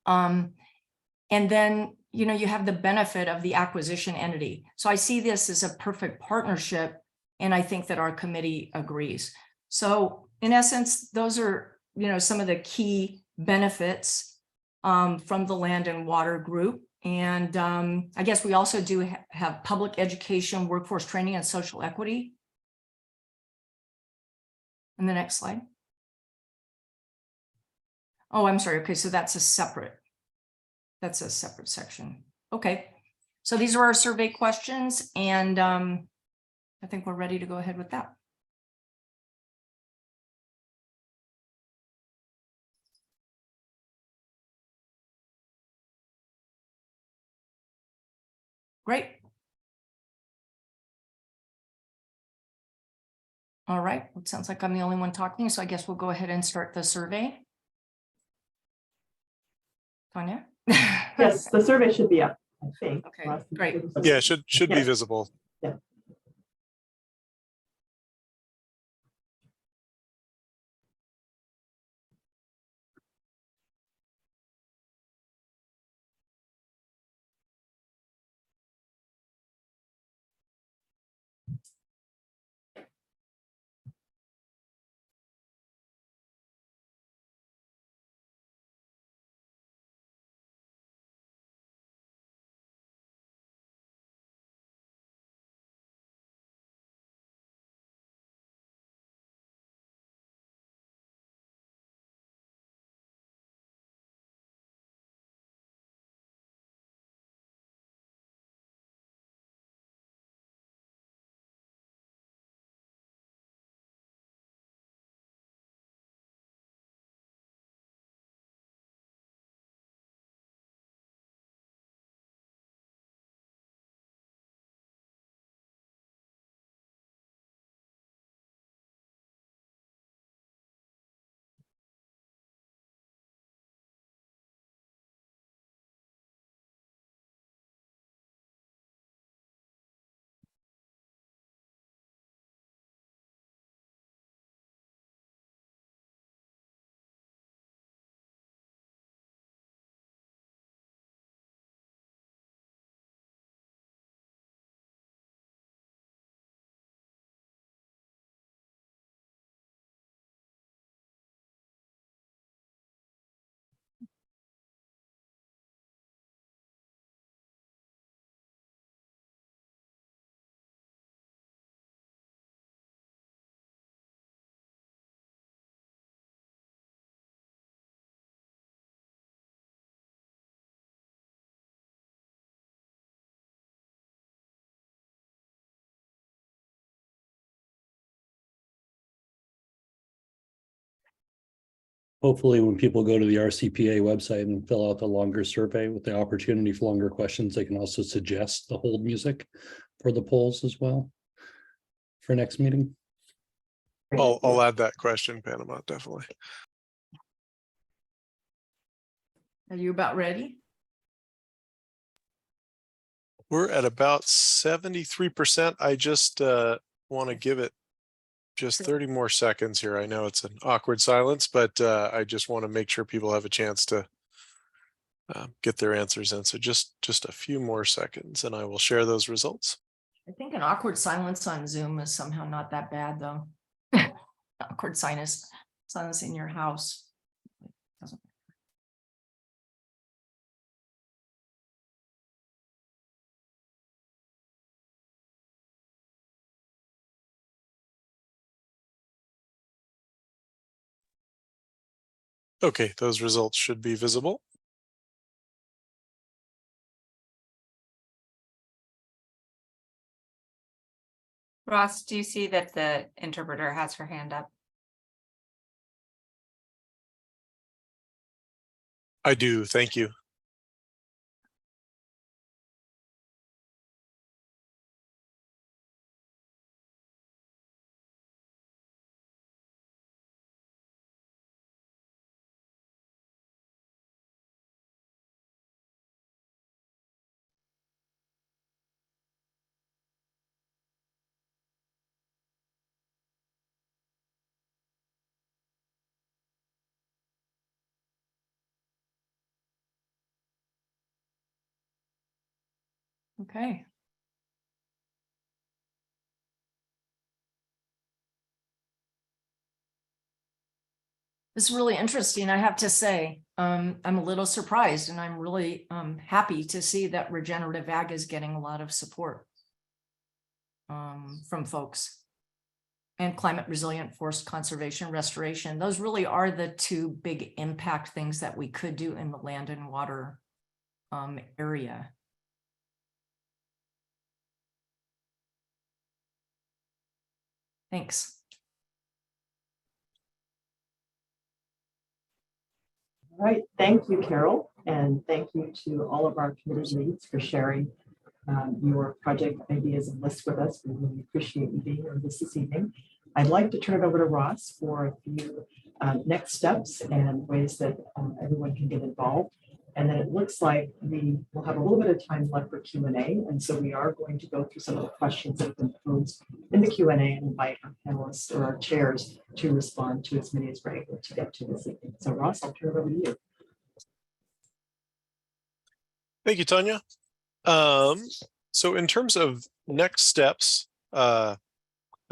And then, you know, you have the benefit of the acquisition entity. So I see this as a perfect partnership, and I think that our committee agrees. So in essence, those are, you know, some of the key benefits from the Land and Water Group. And I guess we also do have public education, workforce training, and social equity. And the next slide. Oh, I'm sorry. Okay, so that's a separate section. Okay, so these are our survey questions, and I think we're ready to go ahead with that. Great. All right, it sounds like I'm the only one talking, so I guess we'll go ahead and start the survey. Tanya? Yes, the survey should be up, I think. Okay, Ross, great. Yeah, it should be Yeah. visible. Hopefully, when people go to the RCPA website and fill out the longer survey with the opportunity for longer questions, they can also suggest the hold music for the polls as well for next meeting. I'll add that question, Panama, definitely. Are you about ready? We're at about 73%. I just want to give it just 30 more seconds here. I know it's an awkward silence, but I just want to make sure people have a chance to get their answers in. So just a few more seconds and I will share those results. I think an awkward silence on Zoom is somehow not that bad, though. Awkward silence in your house. Doesn't. Okay, those results should be visible. Ross, do you see that the interpreter has her hand up? I do, thank you. Okay. This is really interesting, I have to say. I'm a little surprised and I'm really happy to see that regenerative ag is getting a lot of support from folks. And climate resilient forest conservation restoration. Those really are the two big impact things that we could do in the land and water area. Thanks. All right, thank you, Carol, and thank you to all of our committee leads for sharing your project ideas and lists with us. We really appreciate you being here this evening. I'd like to turn it over to Ross for a few next steps and ways that everyone can get involved. And then it looks like we will have a little bit of time left for Q&A. And so we are going to go through some of the questions that have been posed in the Q&A and invite our panelists or our chairs to respond to as many as we're able to get to this evening. So Ross, I'll turn it over to you. Thank you, Tanya. So in terms of next steps, the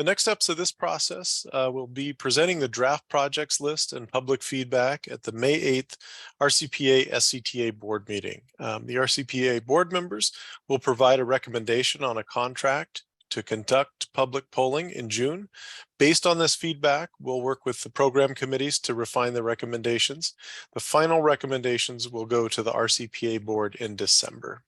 next steps of this process will be presenting the draft projects list and public feedback at the May 8th RCPA SCTA board meeting. The RCPA board members will provide a recommendation on a contract to conduct public polling in June. Based on this feedback, we'll work with the program committees to refine the recommendations. The final recommendations will go to the RCPA board in December.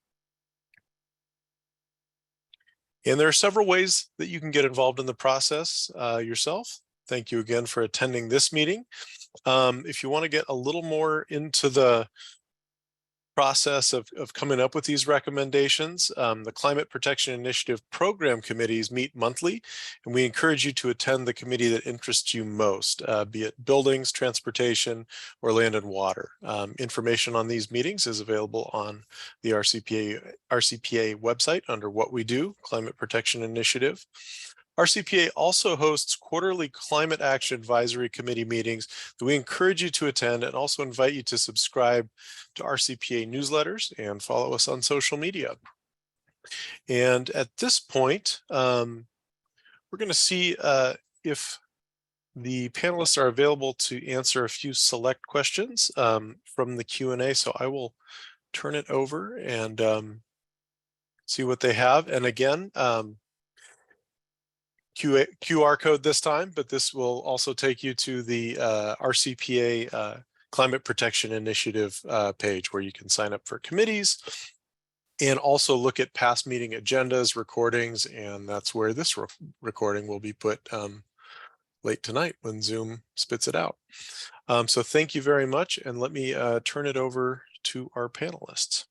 And there are several ways that you can get involved in the process yourself. Thank you again for attending this meeting. If you want to get a little more into the process of coming up with these recommendations, the Climate Protection Initiative program committees meet monthly, and we encourage you to attend the committee that interests you most, be it buildings, transportation, or land and water. Information on these meetings is available on the RCPA website under What We Do, Climate Protection Initiative. RCPA also hosts quarterly Climate Action Advisory Committee meetings that we encourage you to attend, and also invite you to subscribe to RCPA newsletters and follow us on social media. And at this point, we're going to see if the panelists are available to answer a few select questions from the Q&A. So I will turn it over and see what they have. And again, QR code this time, but this will also take you to the RCPA Climate Protection Initiative page where you can sign up for committees and also look at past meeting agendas, recordings, and that's where this recording will be put late tonight when Zoom spits it out. So thank you very much, and let me turn it over to our panelists.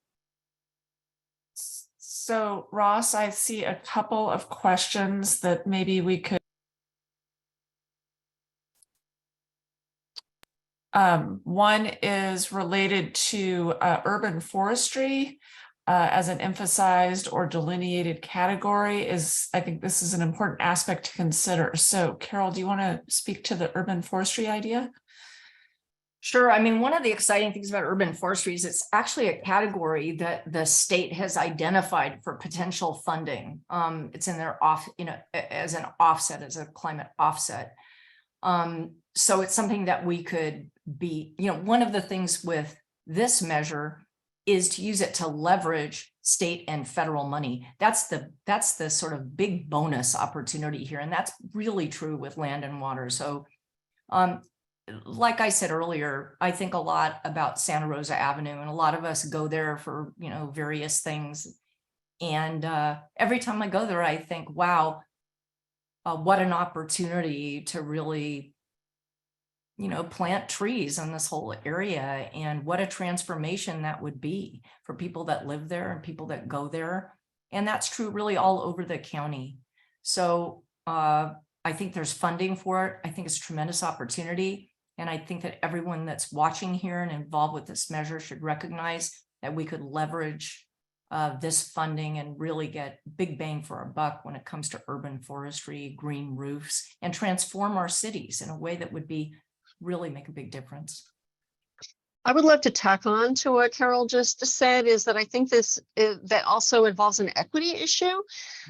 So Ross, I see a couple of questions that maybe we could. One is related to urban forestry as an emphasized or delineated category. I think this is an important aspect to consider. So Carol, do you want to speak to the urban forestry idea? Sure. I mean, one of the exciting things about urban forestry is it's actually a category that the state has identified for potential funding. It's in their as an offset, as a climate offset. So it's something that we could be, one of the things with this measure is to use it to leverage state and federal money. That's the sort of big bonus opportunity here. And that's really true with land and water. So, like I said earlier, I think a lot about Santa Rosa Avenue, and a lot of us go there for, various things. And every time I go there, I think, wow, what an opportunity to really, plant trees in this whole area, and what a transformation that would be for people that live there and people that go there. And that's true really all over the county. So I think there's funding for it. I think it's a tremendous opportunity. And I think that everyone that's watching here and involved with this measure should recognize that we could leverage this funding and really get big bang for our buck when it comes to urban forestry, green roofs, and transform our cities in a way that would really make a big difference. I would love to tack on to what Carol just said, is that I think that also involves an equity issue,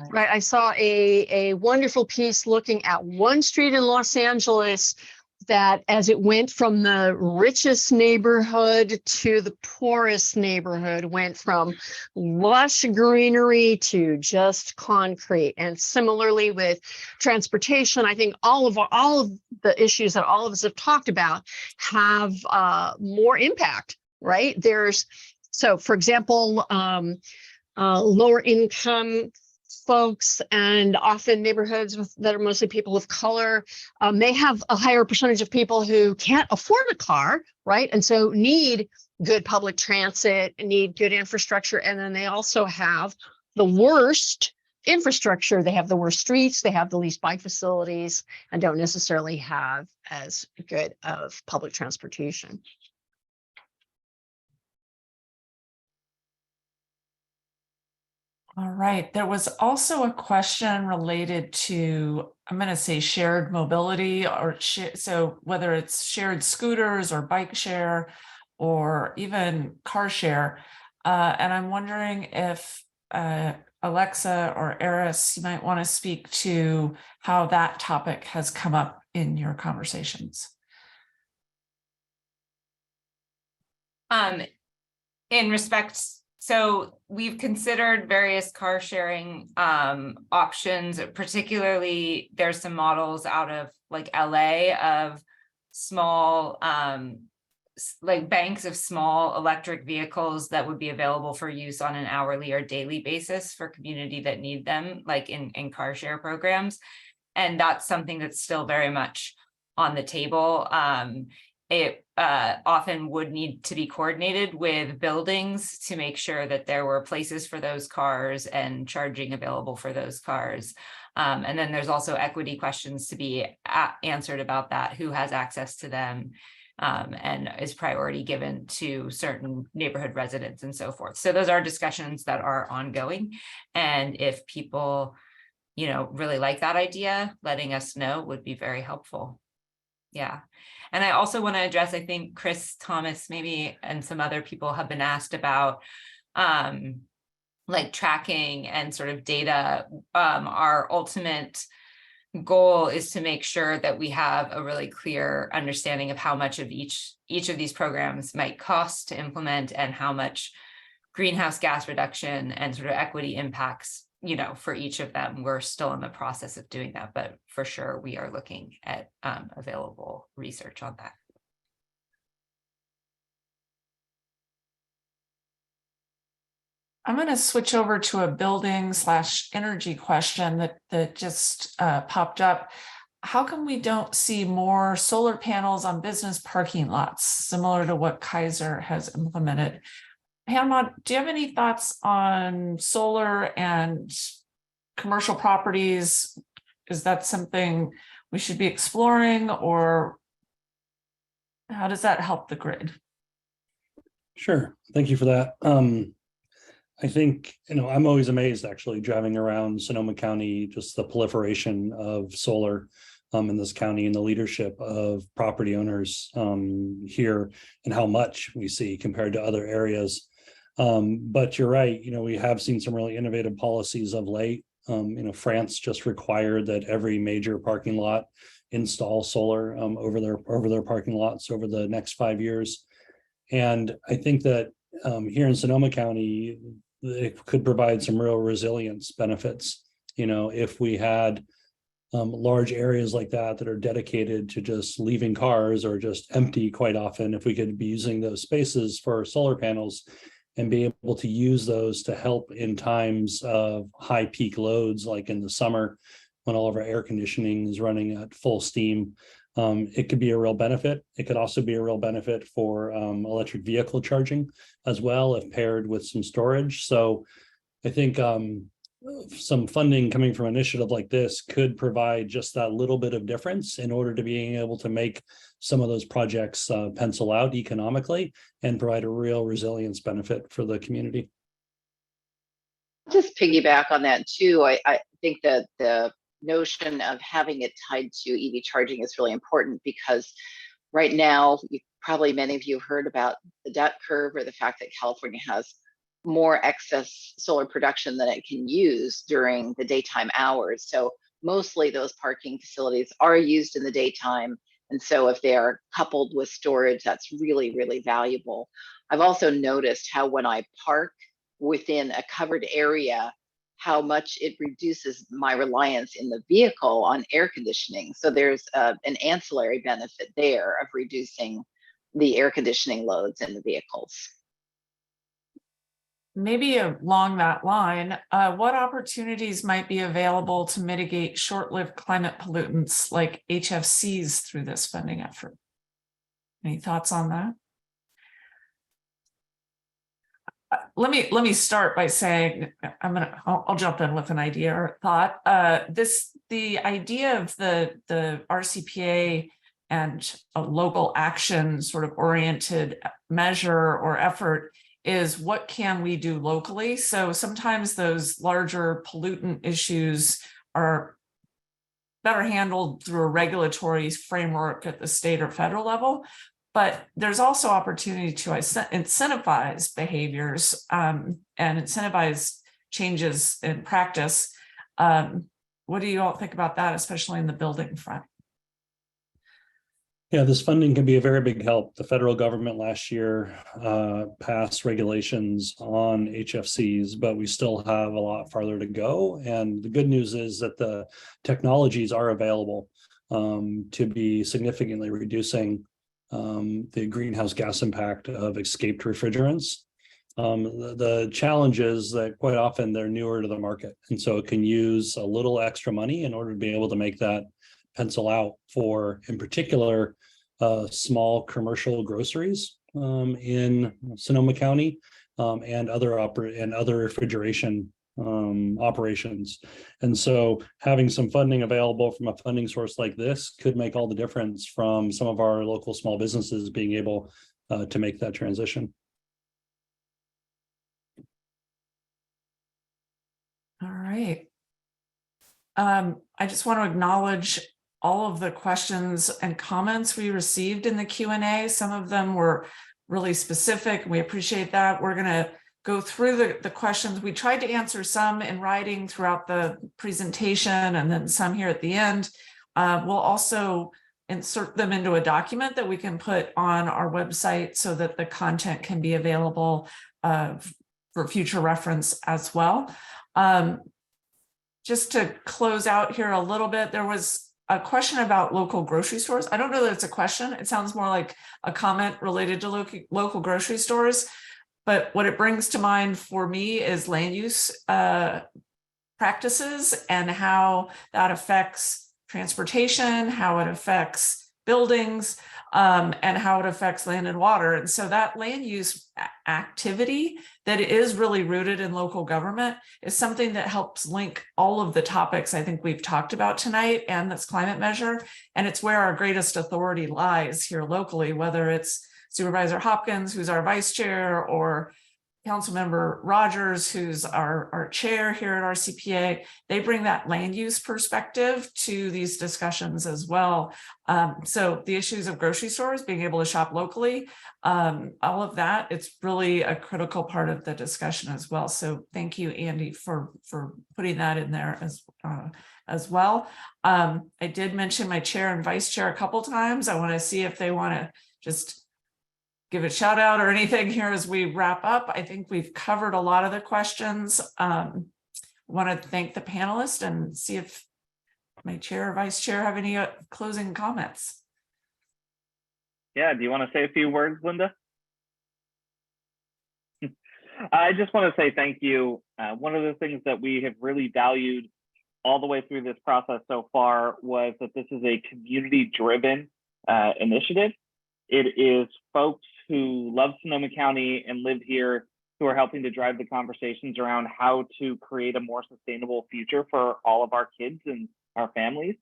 right? I saw a wonderful piece looking at one street in Los Angeles that, as it went from the richest neighborhood to the poorest neighborhood, went from lush greenery to just concrete. And similarly with transportation, I think all of the issues that all of us have talked about have more impact, right? So for example, lower income folks, and often neighborhoods that are mostly people of color, may have a higher percentage of people who can't afford a car, right? And so need good public transit, need good infrastructure. And then they also have the worst infrastructure. They have the worst streets, they have the least bike facilities, and don't necessarily have as good of public transportation. All right. There was also a question related to, I'm going to say shared mobility or so whether it's shared scooters or bike share or even car share. And I'm wondering if Alexa or Eris, you might want to speak to how that topic has come up in your conversations. In respect, so we've considered various car sharing options, particularly there's some models out of like LA of small like banks of small electric vehicles that would be available for use on an hourly or daily basis for community that need them, like in car share programs. And that's something that's still very much on the table. It often would need to be coordinated with buildings to make sure that there were places for those cars and charging available for those cars. And then there's also equity questions to be answered about that, who has access to them, and is priority given to certain neighborhood residents and so forth. So those are discussions that are ongoing. And if people, you know, really like that idea, letting us know would be very helpful. Yeah. And I also want to address, I think Chris Thomas maybe and some other people have been asked about like tracking and sort of data. Our ultimate goal is to make sure that we have a really clear understanding of how much of each of these programs might cost to implement and how much greenhouse gas reduction and sort of equity impacts, you know, for each of them. We're still in the process of doing that, but for sure we are looking at available research on that. I'm going to switch over to a building/energy question that just popped up. How come we don't see more solar panels on business parking lots, similar to what Kaiser has implemented? Hanma, do you have any thoughts on solar and commercial properties? Is that something we should be exploring, or how does that help the grid? Sure. Thank you for that. I think, you know, I'm always amazed actually driving around Sonoma County, just the proliferation of solar in this county and the leadership of property owners here and how much we see compared to other areas. But you're right, you know, we have seen some really innovative policies of late. You know, France just required that every major parking lot install solar over their parking lots over the next 5 years. And I think that here in Sonoma County, it could provide some real resilience benefits. You know, if we had large areas like that are dedicated to just leaving cars or just empty quite often, if we could be using those spaces for solar panels and be able to use those to help in times of high peak loads, like in the summer when all of our air conditioning is running at full steam, it could be a real benefit. It could also be a real benefit for electric vehicle charging as well, if paired with some storage. So I think some funding coming from an initiative like this could provide just that little bit of difference in order to being able to make some of those projects pencil out economically and provide a real resilience benefit for the community. Just piggyback on that too. I think that the notion of having it tied to EV charging is really important, because right now, probably many of you have heard about the debt curve, or the fact that California has more excess solar production than it can use during the daytime hours. So mostly those parking facilities are used in the daytime. And so if they are coupled with storage, that's really, really valuable. I've also noticed how when I park within a covered area, how much it reduces my reliance in the vehicle on air conditioning. So there's an ancillary benefit there of reducing the air conditioning loads in the vehicles. Maybe along that line, what opportunities might be available to mitigate short-lived climate pollutants like HFCs through this funding effort? Any thoughts on that? Let me start by saying I'll jump in with an idea or thought. The idea of the RCPA and a local action sort of oriented measure or effort is what can we do locally? So sometimes those larger pollutant issues are better handled through a regulatory framework at the state or federal level. But there's also opportunity to incentivize behaviors and incentivize changes in practice. What do you all think about that, especially in the building front? Yeah, this funding can be a very big help. The federal government last year passed regulations on HFCs, but we still have a lot farther to go. And the good news is that the technologies are available to be significantly reducing the greenhouse gas impact of escaped refrigerants. The challenge is that quite often they're newer to the market. And so it can use a little extra money in order to be able to make that pencil out for, in particular, small commercial groceries in Sonoma County and other refrigeration operations. And so having some funding available from a funding source like this could make all the difference from some of our local small businesses being able to make that transition. All right. I just want to acknowledge all of the questions and comments we received in the Q&A. Some of them were really specific. We appreciate that. We're going to go through the questions. We tried to answer some in writing throughout the presentation and then some here at the end. We'll also insert them into a document that we can put on our website so that the content can be available for future reference as well. Just to close out here a little bit, there was a question about local grocery stores. I don't know that it's a question. It sounds more like a comment related to local grocery stores. But what it brings to mind for me is land use practices and how that affects transportation, how it affects buildings, and how it affects land and water. And so that land use activity that is really rooted in local government is something that helps link all of the topics I think we've talked about tonight and this climate measure. And it's where our greatest authority lies here locally, whether it's Supervisor Hopkins, who's our vice chair, or Councilmember Rogers, who's our chair here at RCPA. They bring that land use perspective to these discussions as well. So the issues of grocery stores, being able to shop locally, all of that, it's really a critical part of the discussion as well. So thank you, Andy, for putting that in there as well. I did mention my chair and vice chair a couple times. I want to see if they want to just give a shout out or anything here as we wrap up. I think we've covered a lot of the questions. Want to thank the panelists and see if my chair or vice chair have any closing comments. Yeah, do you want to say a few words, Linda? I just want to say thank you. One of the things that we have really valued all the way through this process so far was that this is a community-driven initiative. It is folks who love Sonoma County and live here who are helping to drive the conversations around how to create a more sustainable future for all of our kids and our families.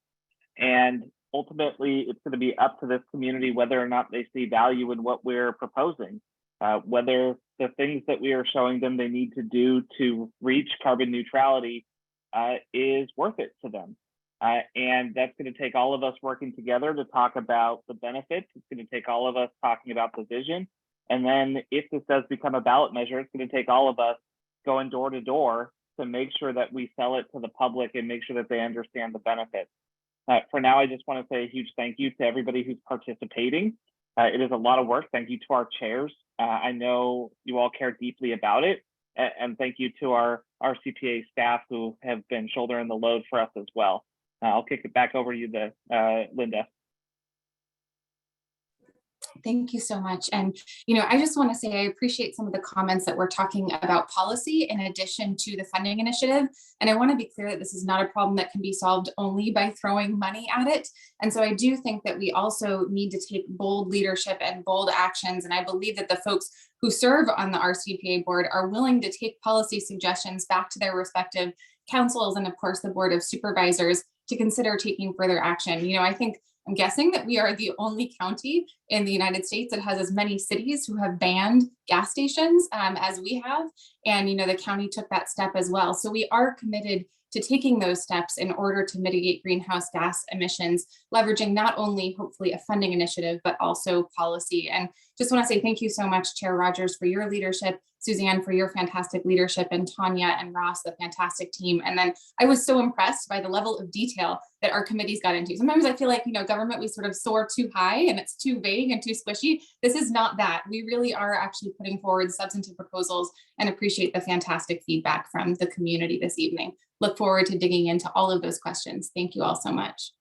And ultimately, it's going to be up to this community whether or not they see value in what we're proposing, whether the things that we are showing them they need to do to reach carbon neutrality is worth it to them. And that's going to take all of us working together to talk about the benefits. It's going to take all of us talking about the vision. And then if this does become a ballot measure, it's going to take all of us going door to door to make sure that we sell it to the public and make sure that they understand the benefits. For now, I just want to say a huge thank you to everybody who's participating. It is a lot of work. Thank you to our chairs. I know you all care deeply about it. And thank you to our CPA staff who have been shouldering the load for us as well. I'll kick it back over to you, Linda. Thank you so much. And, I just want to say I appreciate some of the comments that we're talking about policy in addition to the funding initiative. And I want to be clear that this is not a problem that can be solved only by throwing money at it. And so I do think that we also need to take bold leadership and bold actions. And I believe that the folks who serve on the RCPA board are willing to take policy suggestions back to their respective councils and, of course, the Board of Supervisors to consider taking further action. I think I'm guessing that we are the only county in the United States that has as many cities who have banned gas stations as we have. And, the county took that step as well. So we are committed to taking those steps in order to mitigate greenhouse gas emissions, leveraging not only hopefully a funding initiative, but also policy. And just want to say thank you so much, Chair Rogers, for your leadership, Suzanne, for your fantastic leadership, and Tanya and Ross, the fantastic team. And then I was so impressed by the level of detail that our committees got into. Sometimes I feel like, government, we sort of soar too high and it's too vague and too squishy. This is not that. We really are actually putting forward substantive proposals and appreciate the fantastic feedback from the community this evening. Look forward to digging into all of those questions. Thank you all so much.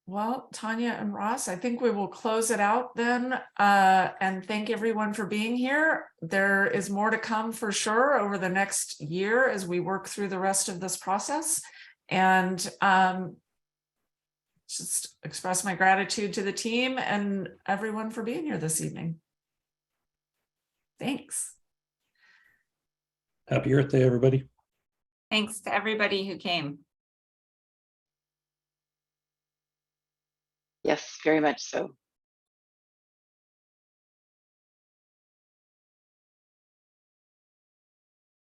Well, Tanya and Ross, I think we will close it out then, and thank everyone for being here. There is more to come for sure over the next year as we work through the rest of this process. And just express my gratitude to the team and everyone for being here this evening. Thanks. Happy Earth Day, everybody. Thanks to everybody who came. Yes, very much so.